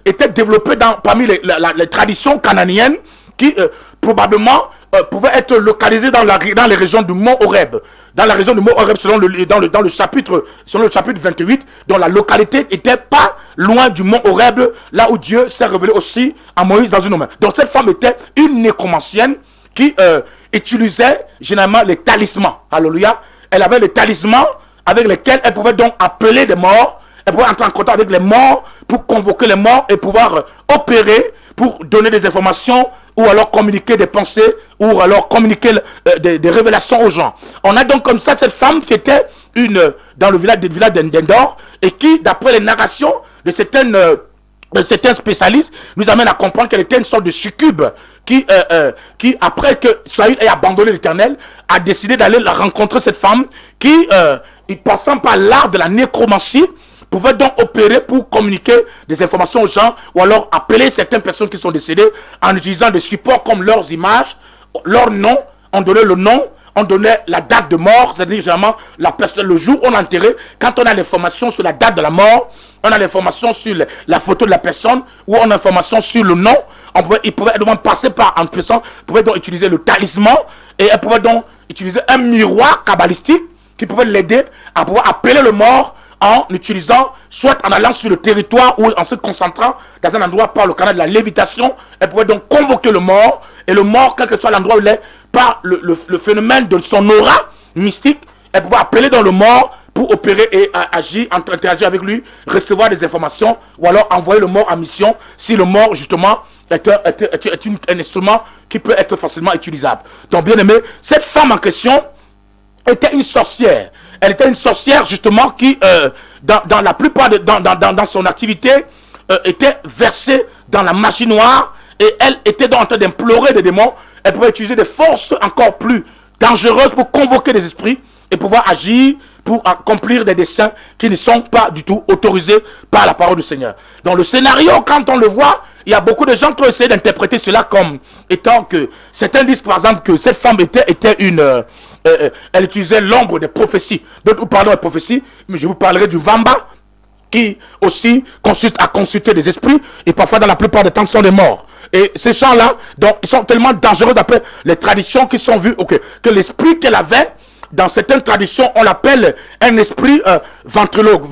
était développé parmi les traditions cananéennes qui probablement pouvait être localisée dans les régions du mont Horeb. Dans la région du mont Horeb, selon le chapitre 28, dont la localité n'était pas loin du mont Horeb, là où Dieu s'est révélé aussi à Moïse dans une ombre. Donc cette femme était une nécromancienne qui utilisait généralement les talismans. Alléluia. Elle avait les talismans avec lesquels elle pouvait donc appeler des morts. Elle pouvait entrer en contact avec les morts pour convoquer les morts et pouvoir opérer pour donner des informations ou alors communiquer des pensées ou alors communiquer des révélations aux gens. On a donc comme ça cette femme qui était dans le village d'Endor et qui, d'après les narrations de certains spécialistes, nous amène à comprendre qu'elle était une sorte de succube qui après que Saül ait abandonné l'Éternel, a décidé d'aller rencontrer cette femme qui, passant par l'art de la nécromancie, pouvait donc opérer pour communiquer des informations aux gens ou alors appeler certaines personnes qui sont décédées en utilisant des supports comme leurs images, leur nom. On donnait le nom, on donnait la date de mort, c'est-à-dire généralement le jour où on enterrait. Quand on a l'information sur la date de la mort, on a l'information sur la photo de la personne ou on a l'information sur le nom. Il pouvait donc passer par une personne, pouvait donc utiliser le talisman et elle pouvait donc utiliser un miroir kabbalistique qui pouvait l'aider à pouvoir appeler le mort en utilisant, soit en allant sur le territoire ou en se concentrant dans un endroit par le canal de la lévitation. Elle pouvait donc convoquer le mort, et le mort, quel que soit l'endroit où il est, par le phénomène de son aura mystique, elle pouvait appeler dans le mort pour opérer et agir, interagir avec lui, recevoir des informations, ou alors envoyer le mort en mission, si le mort, justement, est un instrument qui peut être facilement utilisable. Donc, bien aimé, cette femme en question était une sorcière. Elle était une sorcière justement qui, dans la plupart dans son activité, était versée dans la magie noire et elle était donc en train d'implorer des démons. Elle pouvait utiliser des forces encore plus dangereuses pour convoquer des esprits et pouvoir agir pour accomplir des desseins qui ne sont pas du tout autorisés par la parole du Seigneur. Dans le scénario, quand on le voit, il y a beaucoup de gens qui ont essayé d'interpréter cela comme étant que certains disent par exemple que cette femme était elle utilisait l'ombre des prophéties. D'autres parlent des prophéties, mais je vous parlerai du Vamba, qui aussi consiste à consulter des esprits, et parfois dans la plupart des temps sont des morts. Et ces gens-là, donc, ils sont tellement dangereux d'après les traditions qui sont vues, que l'esprit qu'elle avait, dans certaines traditions, on l'appelle un esprit ventriloque.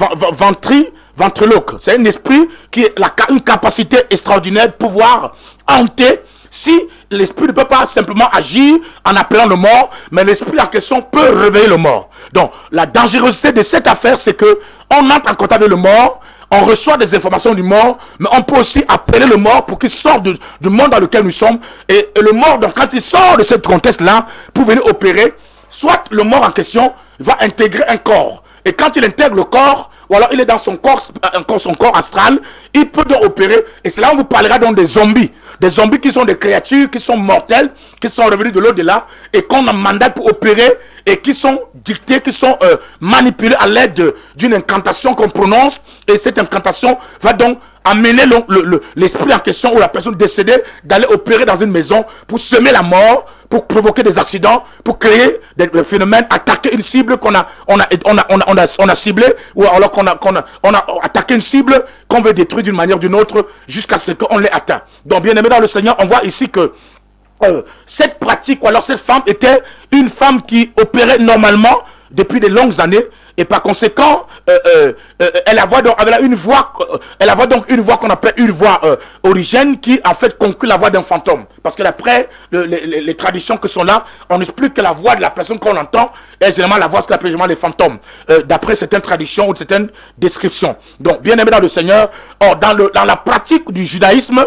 C'est un esprit qui a une capacité extraordinaire de pouvoir hanter. Si l'esprit ne peut pas simplement agir en appelant le mort, mais l'esprit en question peut réveiller le mort. Donc, la dangerosité de cette affaire, c'est que on entre en contact avec le mort, on reçoit des informations du mort, mais on peut aussi appeler le mort pour qu'il sorte du monde dans lequel nous sommes. Et le mort, donc, quand il sort de ce contexte-là, pour venir opérer, soit le mort en question va intégrer un corps. Et quand il intègre le corps, ou alors il est dans son corps astral, il peut donc opérer. Et c'est là où on vous parlera donc des zombies. Des zombies qui sont des créatures qui sont mortelles, qui sont revenues de l'au-delà, et qu'on a mandat pour opérer, et qui sont dictées, qui sont manipulées à l'aide d'une incantation qu'on prononce. Et cette incantation va donc amener l'esprit en question ou la personne décédée d'aller opérer dans une maison pour semer la mort, pour provoquer des accidents, pour créer des phénomènes, attaquer une cible qu'on a ciblée, ou alors qu'on a attaqué une cible qu'on veut détruire d'une manière ou d'une autre jusqu'à ce qu'on l'ait atteint. Donc, bien aimé dans le Seigneur, on voit ici que cette pratique, ou alors cette femme était une femme qui opérait normalement depuis de longues années, et par conséquent, elle avait donc une voix qu'on appelle une voix origène qui en fait conclut la voix d'un fantôme. Parce que d'après les traditions qui sont là, on explique que la voix de la personne qu'on entend est généralement la voix qu'on appelle généralement les fantômes. D'après certaines traditions ou certaines descriptions. Donc, bien aimé dans le Seigneur, dans la pratique du judaïsme,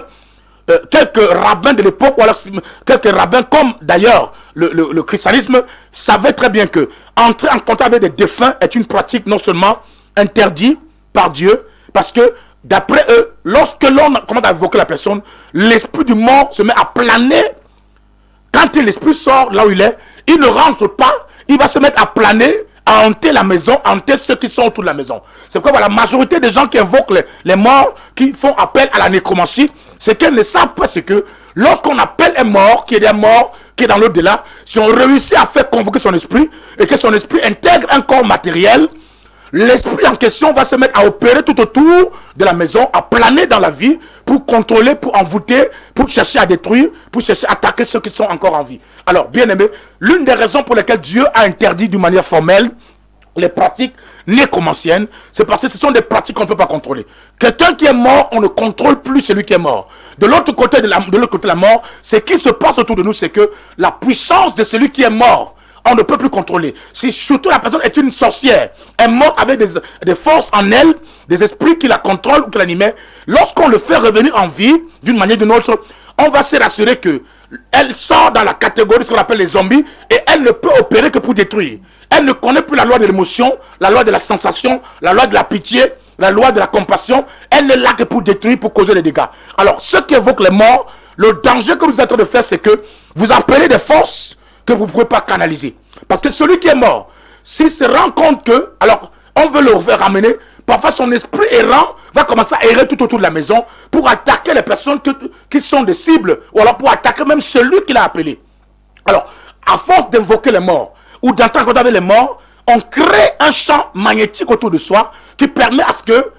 quelques rabbins de l'époque, ou alors quelques rabbins comme d'ailleurs le christianisme, savaient très bien que entrer en contact avec des défunts est une pratique non seulement interdite par Dieu, parce que d'après eux, lorsque l'on commence à invoquer la personne, l'esprit du mort se met à planer. Quand l'esprit sort là où il est, il ne rentre pas, il va se mettre à planer, à hanter la maison, à hanter ceux qui sont autour de la maison. C'est pourquoi la majorité des gens qui invoquent les morts, qui font appel à la nécromancie, c'est qu'ils ne savent pas ce que lorsqu'on appelle un mort, qui est un mort, qui est dans l'au-delà, si on réussit à faire convoquer son esprit, et que son esprit intègre un corps matériel, l'esprit en question va se mettre à opérer tout autour de la maison, à planer dans la vie, pour contrôler, pour envoûter, pour chercher à détruire, pour chercher à attaquer ceux qui sont encore en vie. Alors, bien aimé, l'une des raisons pour lesquelles Dieu a interdit d'une manière formelle les pratiques nécromanciennes, c'est parce que ce sont des pratiques qu'on ne peut pas contrôler. Quelqu'un qui est mort, on ne contrôle plus celui qui est mort. De l'autre côté de la mort, ce qui se passe autour de nous, c'est que la puissance de celui qui est mort, on ne peut plus contrôler. Si surtout la personne est une sorcière, elle est morte avec des forces en elle, des esprits qui la contrôlent ou qui l'animaient, lorsqu'on le fait revenir en vie, d'une manière ou d'une autre, on va se rassurer que elle sort dans la catégorie de ce qu'on appelle les zombies et elle ne peut opérer que pour détruire. Elle ne connaît plus la loi de l'émotion, la loi de la sensation, la loi de la pitié, la loi de la compassion. Elle ne l'a que pour détruire, pour causer des dégâts. Alors, ceux qui évoquent les morts, le danger que vous êtes en train de faire, c'est que vous appelez des forces que vous ne pouvez pas canaliser. Parce que celui qui est mort, s'il se rend compte que, alors, on veut le faire ramener, parfois son esprit errant va commencer à errer tout autour de la maison pour attaquer les personnes qui sont des cibles, ou alors pour attaquer même celui qui l'a appelé. Alors, à force d'invoquer les morts, ou d'entendre avec les morts, on crée un champ magnétique autour de soi qui permet à ce que,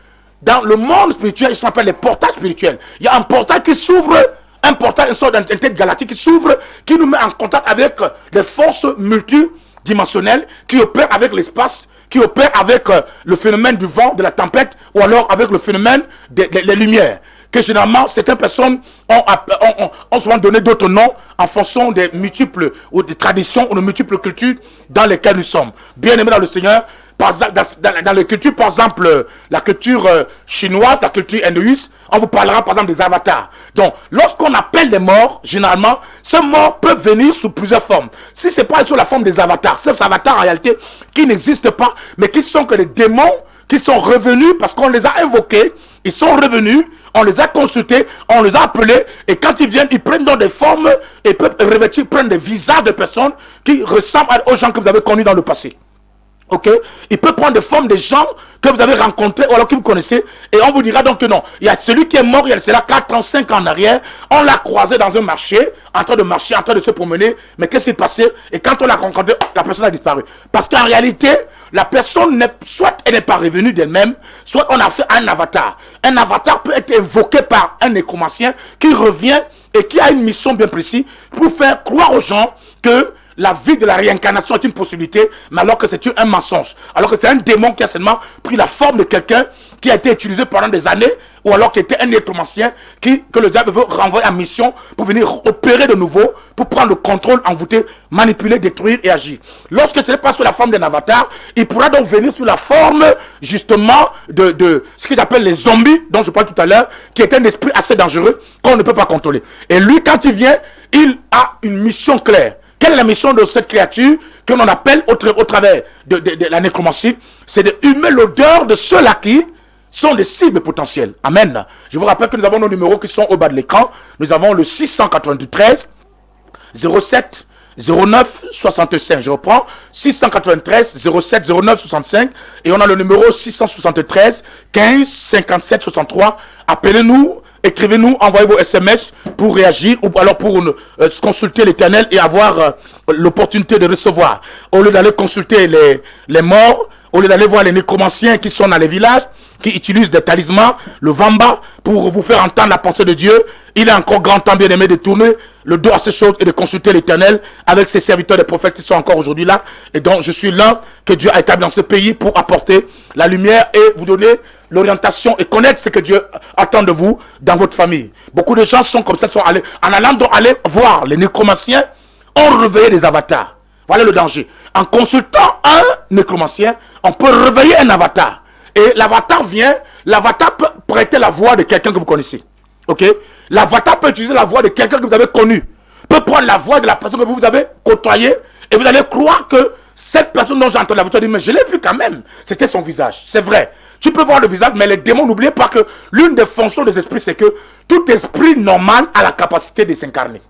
dans le monde spirituel, ils sont appelés les portails spirituels. Il y a un portail qui s'ouvre, un portail, une sorte d'entité galactique qui s'ouvre, qui nous met en contact avec des forces multidimensionnelles qui opèrent avec l'espace, qui opèrent avec le phénomène du vent, de la tempête, ou alors avec le phénomène des lumières. Que généralement, certaines personnes ont souvent donné d'autres noms en fonction des multiples, ou des traditions, ou de multiples cultures dans lesquelles nous sommes. Bien aimés dans le Seigneur, dans les cultures, par exemple, la culture chinoise, la culture hindouiste, on vous parlera par exemple des avatars. Donc, lorsqu'on appelle les morts, généralement, ces morts peuvent venir sous plusieurs formes. Si ce n'est pas sous la forme des avatars, ces avatars en réalité qui n'existent pas, mais qui sont que les démons qui sont revenus parce qu'on les a invoqués, ils sont revenus, on les a consultés, on les a appelés, et quand ils viennent, ils prennent dans des formes et peuvent revêtir, prendre des visages de personnes qui ressemblent aux gens que vous avez connus dans le passé. Ok, il peut prendre des formes de gens que vous avez rencontrés ou alors que vous connaissez, et on vous dira donc que non, il y a celui qui est mort, il y a cela 4 ans, 5 ans en arrière, on l'a croisé dans un marché, en train de marcher, en train de se promener, mais qu'est-ce qui s'est passé? Et quand on l'a rencontré, la personne a disparu. Parce qu'en réalité, la personne, soit elle n'est pas revenue d'elle-même, soit on a fait un avatar. Un avatar peut être invoqué par un nécromancien qui revient et qui a une mission bien précise pour faire croire aux gens que la vie de la réincarnation est une possibilité, mais alors que c'est un mensonge. Alors que c'est un démon qui a seulement pris la forme de quelqu'un qui a été utilisé pendant des années, ou alors qui était un nécromancien que le diable veut renvoyer en mission pour venir opérer de nouveau, pour prendre le contrôle, envoûter, manipuler, détruire et agir. Lorsque ce n'est pas sous la forme d'un avatar, il pourra donc venir sous la forme justement de ce que j'appelle les zombies, dont je parlais tout à l'heure, qui est un esprit assez dangereux qu'on ne peut pas contrôler. Et lui, quand il vient, il a une mission claire. Quelle est la mission de cette créature que l'on appelle au travers de la nécromancie? C'est de humer l'odeur de ceux-là qui sont des cibles potentielles. Amen. Je vous rappelle que nous avons nos numéros qui sont au bas de l'écran. Nous avons le 693 07 09 65. Je reprends. 693 07 09 65. Et on a le numéro 673 15 57 63. Appelez-nous. Écrivez-nous, envoyez vos SMS pour réagir ou alors pour consulter l'Éternel et avoir l'opportunité de recevoir. Au lieu d'aller consulter les morts, au lieu d'aller voir les nécromanciens qui sont dans les villages, qui utilisent des talismans, le vamba, pour vous faire entendre la pensée de Dieu, il est encore grand temps, bien aimé, de tourner le dos à ces choses et de consulter l'Éternel avec ses serviteurs des prophètes qui sont encore aujourd'hui là. Et donc, je suis là que Dieu a établi dans ce pays pour apporter la lumière et vous donner l'orientation et connaître ce que Dieu attend de vous dans votre famille. Beaucoup de gens sont comme ça, sont allés, en allant donc aller voir les nécromanciens, ont réveillé des avatars. Voilà le danger. En consultant un nécromancien, on peut réveiller un avatar. Et l'avatar vient, l'avatar peut prêter la voix de quelqu'un que vous connaissez. Ok? L'avatar peut utiliser la voix de quelqu'un que vous avez connu. Peut prendre la voix de la personne que vous avez côtoyée Et vous allez croire que cette personne dont j'ai entendu la voix, tu vas dire, mais je l'ai vu quand même. C'était son visage. C'est vrai. Tu peux voir le visage, mais les démons, n'oubliez pas que l'une des fonctions des esprits, c'est que tout esprit normal a la capacité de s'incarner.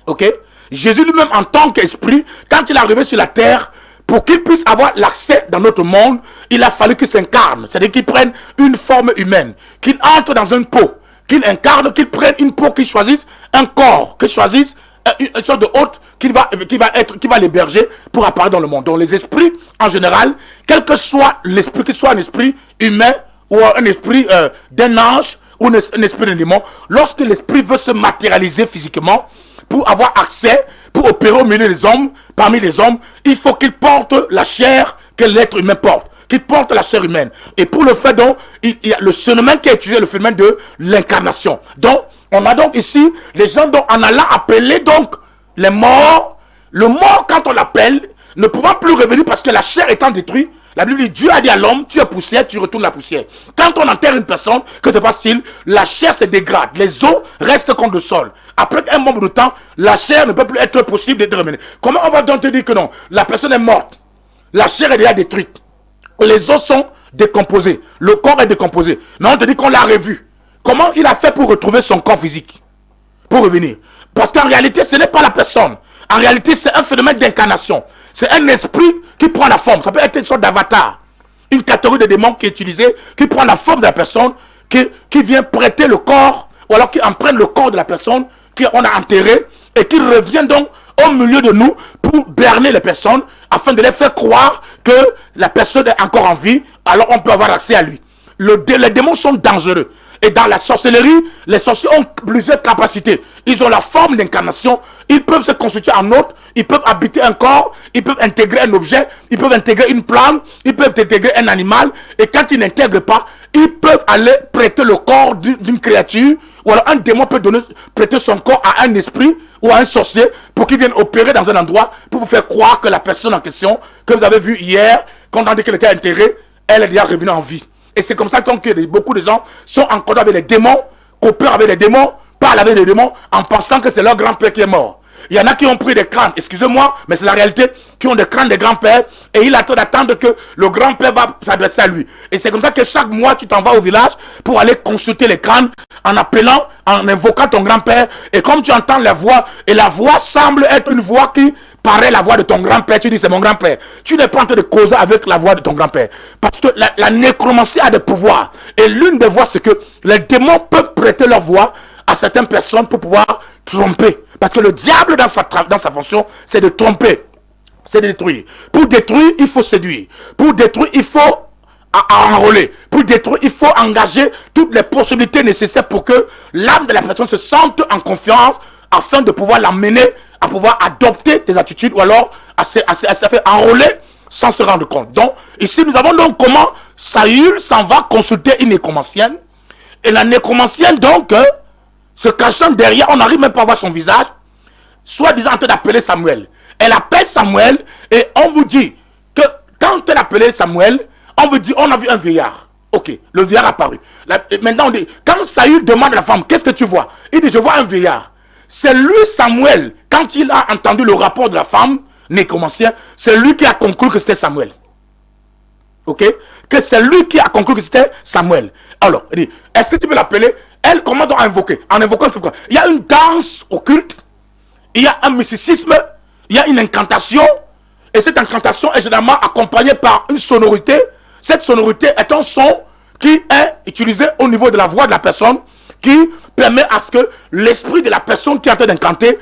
Ok? Jésus lui-même, en tant qu'esprit, quand il est arrivé sur la terre, pour qu'il puisse avoir l'accès dans notre monde, il a fallu qu'il s'incarne. C'est-à-dire qu'il prenne une forme humaine, qu'il entre dans une peau, qu'il incarne, qu'il prenne une peau, qu'il choisisse un corps, qu'il choisisse une sorte de hôte qui va l'héberger pour apparaître dans le monde. Donc les esprits, en général, quel que soit l'esprit, qu'il soit un esprit humain ou un esprit d'un ange ou un esprit d'un démon, lorsque l'esprit veut se matérialiser physiquement pour avoir accès, pour opérer au milieu des hommes, parmi les hommes, il faut qu'il porte la chair que l'être humain porte, qu'il porte la chair humaine. Et pour le fait, donc, il y a le phénomène qui est utilisé, le phénomène de l'incarnation. Donc, on a donc ici les gens dont en allant appeler donc les morts. Le mort, quand on l'appelle, ne pourra plus revenir parce que la chair étant détruite. La Bible dit, Dieu a dit à l'homme, tu es poussière, tu retournes la poussière. Quand on enterre une personne, que se passe-t-il? La chair se dégrade, les os restent contre le sol. Après un moment de temps, la chair ne peut plus être possible d'être remenée. Comment on va donc te dire que non? La personne est morte, la chair est déjà détruite, les os sont décomposés, le corps est décomposé. Mais on te dit qu'on l'a revu. Comment il a fait pour retrouver son corps physique? Pour revenir. Parce qu'en réalité, ce n'est pas la personne. En réalité, c'est un phénomène d'incarnation. C'est un esprit qui prend la forme. Ça peut être une sorte d'avatar. Une catégorie de démons qui est utilisée, qui prend la forme de la personne, qui vient prêter le corps, ou alors qui emprunte le corps de la personne qu'on a enterré, et qui revient donc au milieu de nous pour berner les personnes, afin de les faire croire que la personne est encore en vie, alors on peut avoir accès à lui. Les démons sont dangereux. Et dans la sorcellerie, les sorciers ont plusieurs capacités. Ils ont la forme d'incarnation. Ils peuvent se constituer en autre. Ils peuvent habiter un corps. Ils peuvent intégrer un objet. Ils peuvent intégrer une plante. Ils peuvent intégrer un animal. Et quand ils n'intègrent pas, ils peuvent aller prêter le corps d'une créature. Ou alors un démon peut prêter son corps à un esprit ou à un sorcier pour qu'il vienne opérer dans un endroit pour vous faire croire que la personne en question que vous avez vue hier, quand on a dit qu'elle était enterrée, elle est déjà revenue en vie. Et c'est comme ça que beaucoup de gens sont en contact avec les démons, coopèrent avec les démons, parlent avec les démons en pensant que c'est leur grand-père qui est mort. Il y en a qui ont pris des crânes, excusez-moi, mais c'est la réalité, qui ont des crânes des grands-pères et il attend d'attendre que le grand-père va s'adresser à lui. Et c'est comme ça que chaque mois, tu t'en vas au village pour aller consulter les crânes en appelant, en invoquant ton grand-père. Et comme tu entends la voix, et la voix semble être une voix qui paraît la voix de ton grand-père, tu dis c'est mon grand-père. Tu n'es pas en train de causer avec la voix de ton grand-père. Parce que la nécromancie a des pouvoirs. Et l'une des voix, c'est que les démons peuvent prêter leur voix à certaines personnes pour pouvoir tromper. Parce que le diable, dans sa fonction, c'est de tromper. C'est de détruire. Pour détruire, il faut séduire. Pour détruire, il faut enrôler. Pour détruire, il faut engager toutes les possibilités nécessaires pour que l'âme de la personne se sente en confiance afin de pouvoir l'amener à pouvoir adopter des attitudes ou alors à se faire enrôler sans se rendre compte. Donc, ici, nous avons donc comment Saül s'en va consulter une nécromancienne. Et la nécromancienne, donc, se cachant derrière, on n'arrive même pas à voir son visage, soit disant en train d'appeler Samuel. Elle appelle Samuel et on vous dit que quand elle appelait Samuel, on vous dit on a vu un vieillard. Ok, le vieillard a apparu. Maintenant on dit, quand Saül demande à la femme, qu'est-ce que tu vois? Il dit, je vois un vieillard. C'est lui, Samuel, quand il a entendu le rapport de la femme nécromancienne, c'est lui qui a conclu que c'était Samuel. Ok? Que c'est lui qui a conclu que c'était Samuel. Alors, il dit, est-ce que tu peux l'appeler? Elle commence à invoquer. En invoquant, il y a une danse occulte, il y a un mysticisme, il y a une incantation, et cette incantation est généralement accompagnée par une sonorité. Cette sonorité est un son qui est utilisé au niveau de la voix de la personne, qui permet à ce que l'esprit de la personne qui est en train d'incanter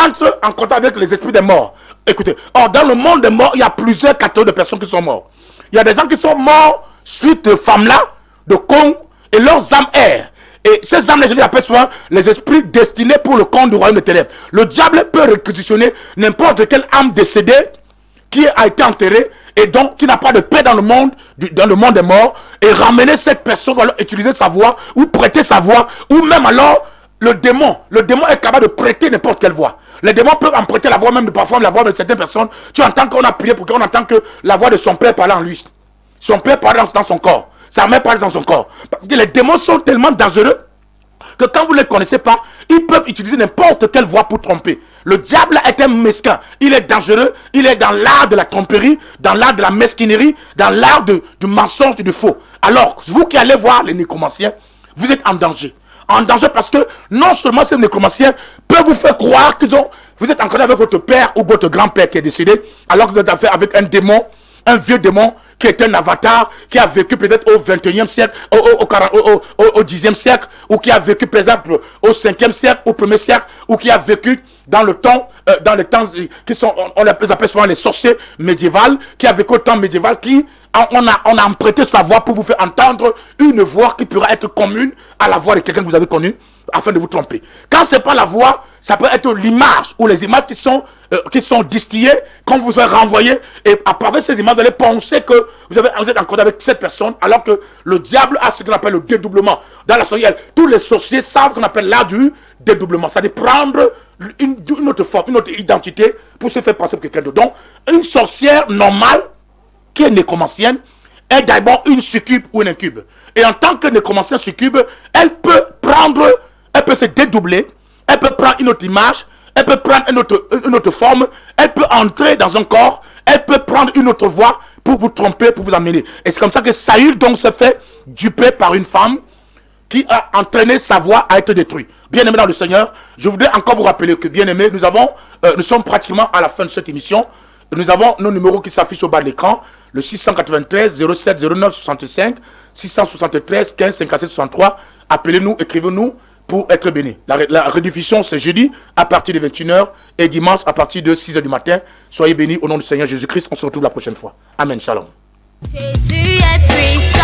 entre en contact avec les esprits des morts. Écoutez, or dans le monde des morts, il y a plusieurs catégories de personnes qui sont mortes. Il y a des gens qui sont morts suite de femmes-là, de cons, et leurs âmes errent. Et ces âmes, je les appelle souvent les esprits destinés pour le camp du royaume des ténèbres. Le diable peut réquisitionner n'importe quelle âme décédée qui a été enterrée et donc qui n'a pas de paix dans le monde des morts, et ramener cette personne, ou alors utiliser sa voix, ou prêter sa voix, ou même alors le démon est capable de prêter n'importe quelle voix. Les démons peuvent en prêter la voix, même parfois la voix de certaines personnes. Tu entends qu'on a prié pour qu'on entend que la voix de son père parle en lui. Son père parle dans son corps. Sa mère parle dans son corps. Parce que les démons sont tellement dangereux que quand vous ne les connaissez pas, ils peuvent utiliser n'importe quelle voie pour tromper. Le diable est un mesquin. Il est dangereux. Il est dans l'art de la tromperie, dans l'art de la mesquinerie, dans l'art du mensonge et du faux. Alors, vous qui allez voir les nécromanciens, vous êtes en danger. En danger parce que non seulement ces nécromanciens peuvent vous faire croire vous êtes encore avec votre père ou votre grand-père qui est décédé, alors que vous êtes affaire avec un démon, un vieux démon qui est un avatar, qui a vécu peut-être au 21e siècle, au 10e siècle, ou qui a vécu par exemple au 5e siècle, au 1er siècle, ou qui a vécu dans le temps, qui sont, on les appelle souvent les sorciers médiévaux, qui a vécu au temps médiéval, on a emprunté sa voix pour vous faire entendre une voix qui pourra être commune à la voix de quelqu'un que vous avez connu, afin de vous tromper. Quand c'est pas la voix, ça peut être l'image ou les images qui sont distillées, quand vous serez renvoyé, et à travers ces images, vous allez penser que vous êtes encore avec cette personne, alors que le diable a ce qu'on appelle le dédoublement. Dans la sorcière, tous les sorciers savent ce qu'on appelle l'art du dédoublement. C'est-à-dire prendre une autre forme, une autre identité pour se faire passer pour quelqu'un d'autre. Donc, une sorcière normale, qui est nécromancienne, est d'abord une succube ou une incube. Et en tant que nécromancienne succube, elle peut se dédoubler, elle peut prendre une autre image, elle peut prendre une autre forme, elle peut entrer dans un corps, elle peut prendre une autre voie pour vous tromper, pour vous amener. Et c'est comme ça que Saül donc se fait duper par une femme qui a entraîné sa voix à être détruite. Bien-aimés dans le Seigneur, je voudrais encore vous rappeler que, bien-aimés, nous sommes pratiquement à la fin de cette émission. Nous avons nos numéros qui s'affichent au bas de l'écran, le 693 07 09 65, 673 15 57 63. Appelez-nous, écrivez-nous pour être bénis. La rediffusion, c'est jeudi à partir de 21h et dimanche à partir de 6h du matin. Soyez bénis au nom du Seigneur Jésus-Christ. On se retrouve la prochaine fois. Amen. Shalom. Jésus est puissant.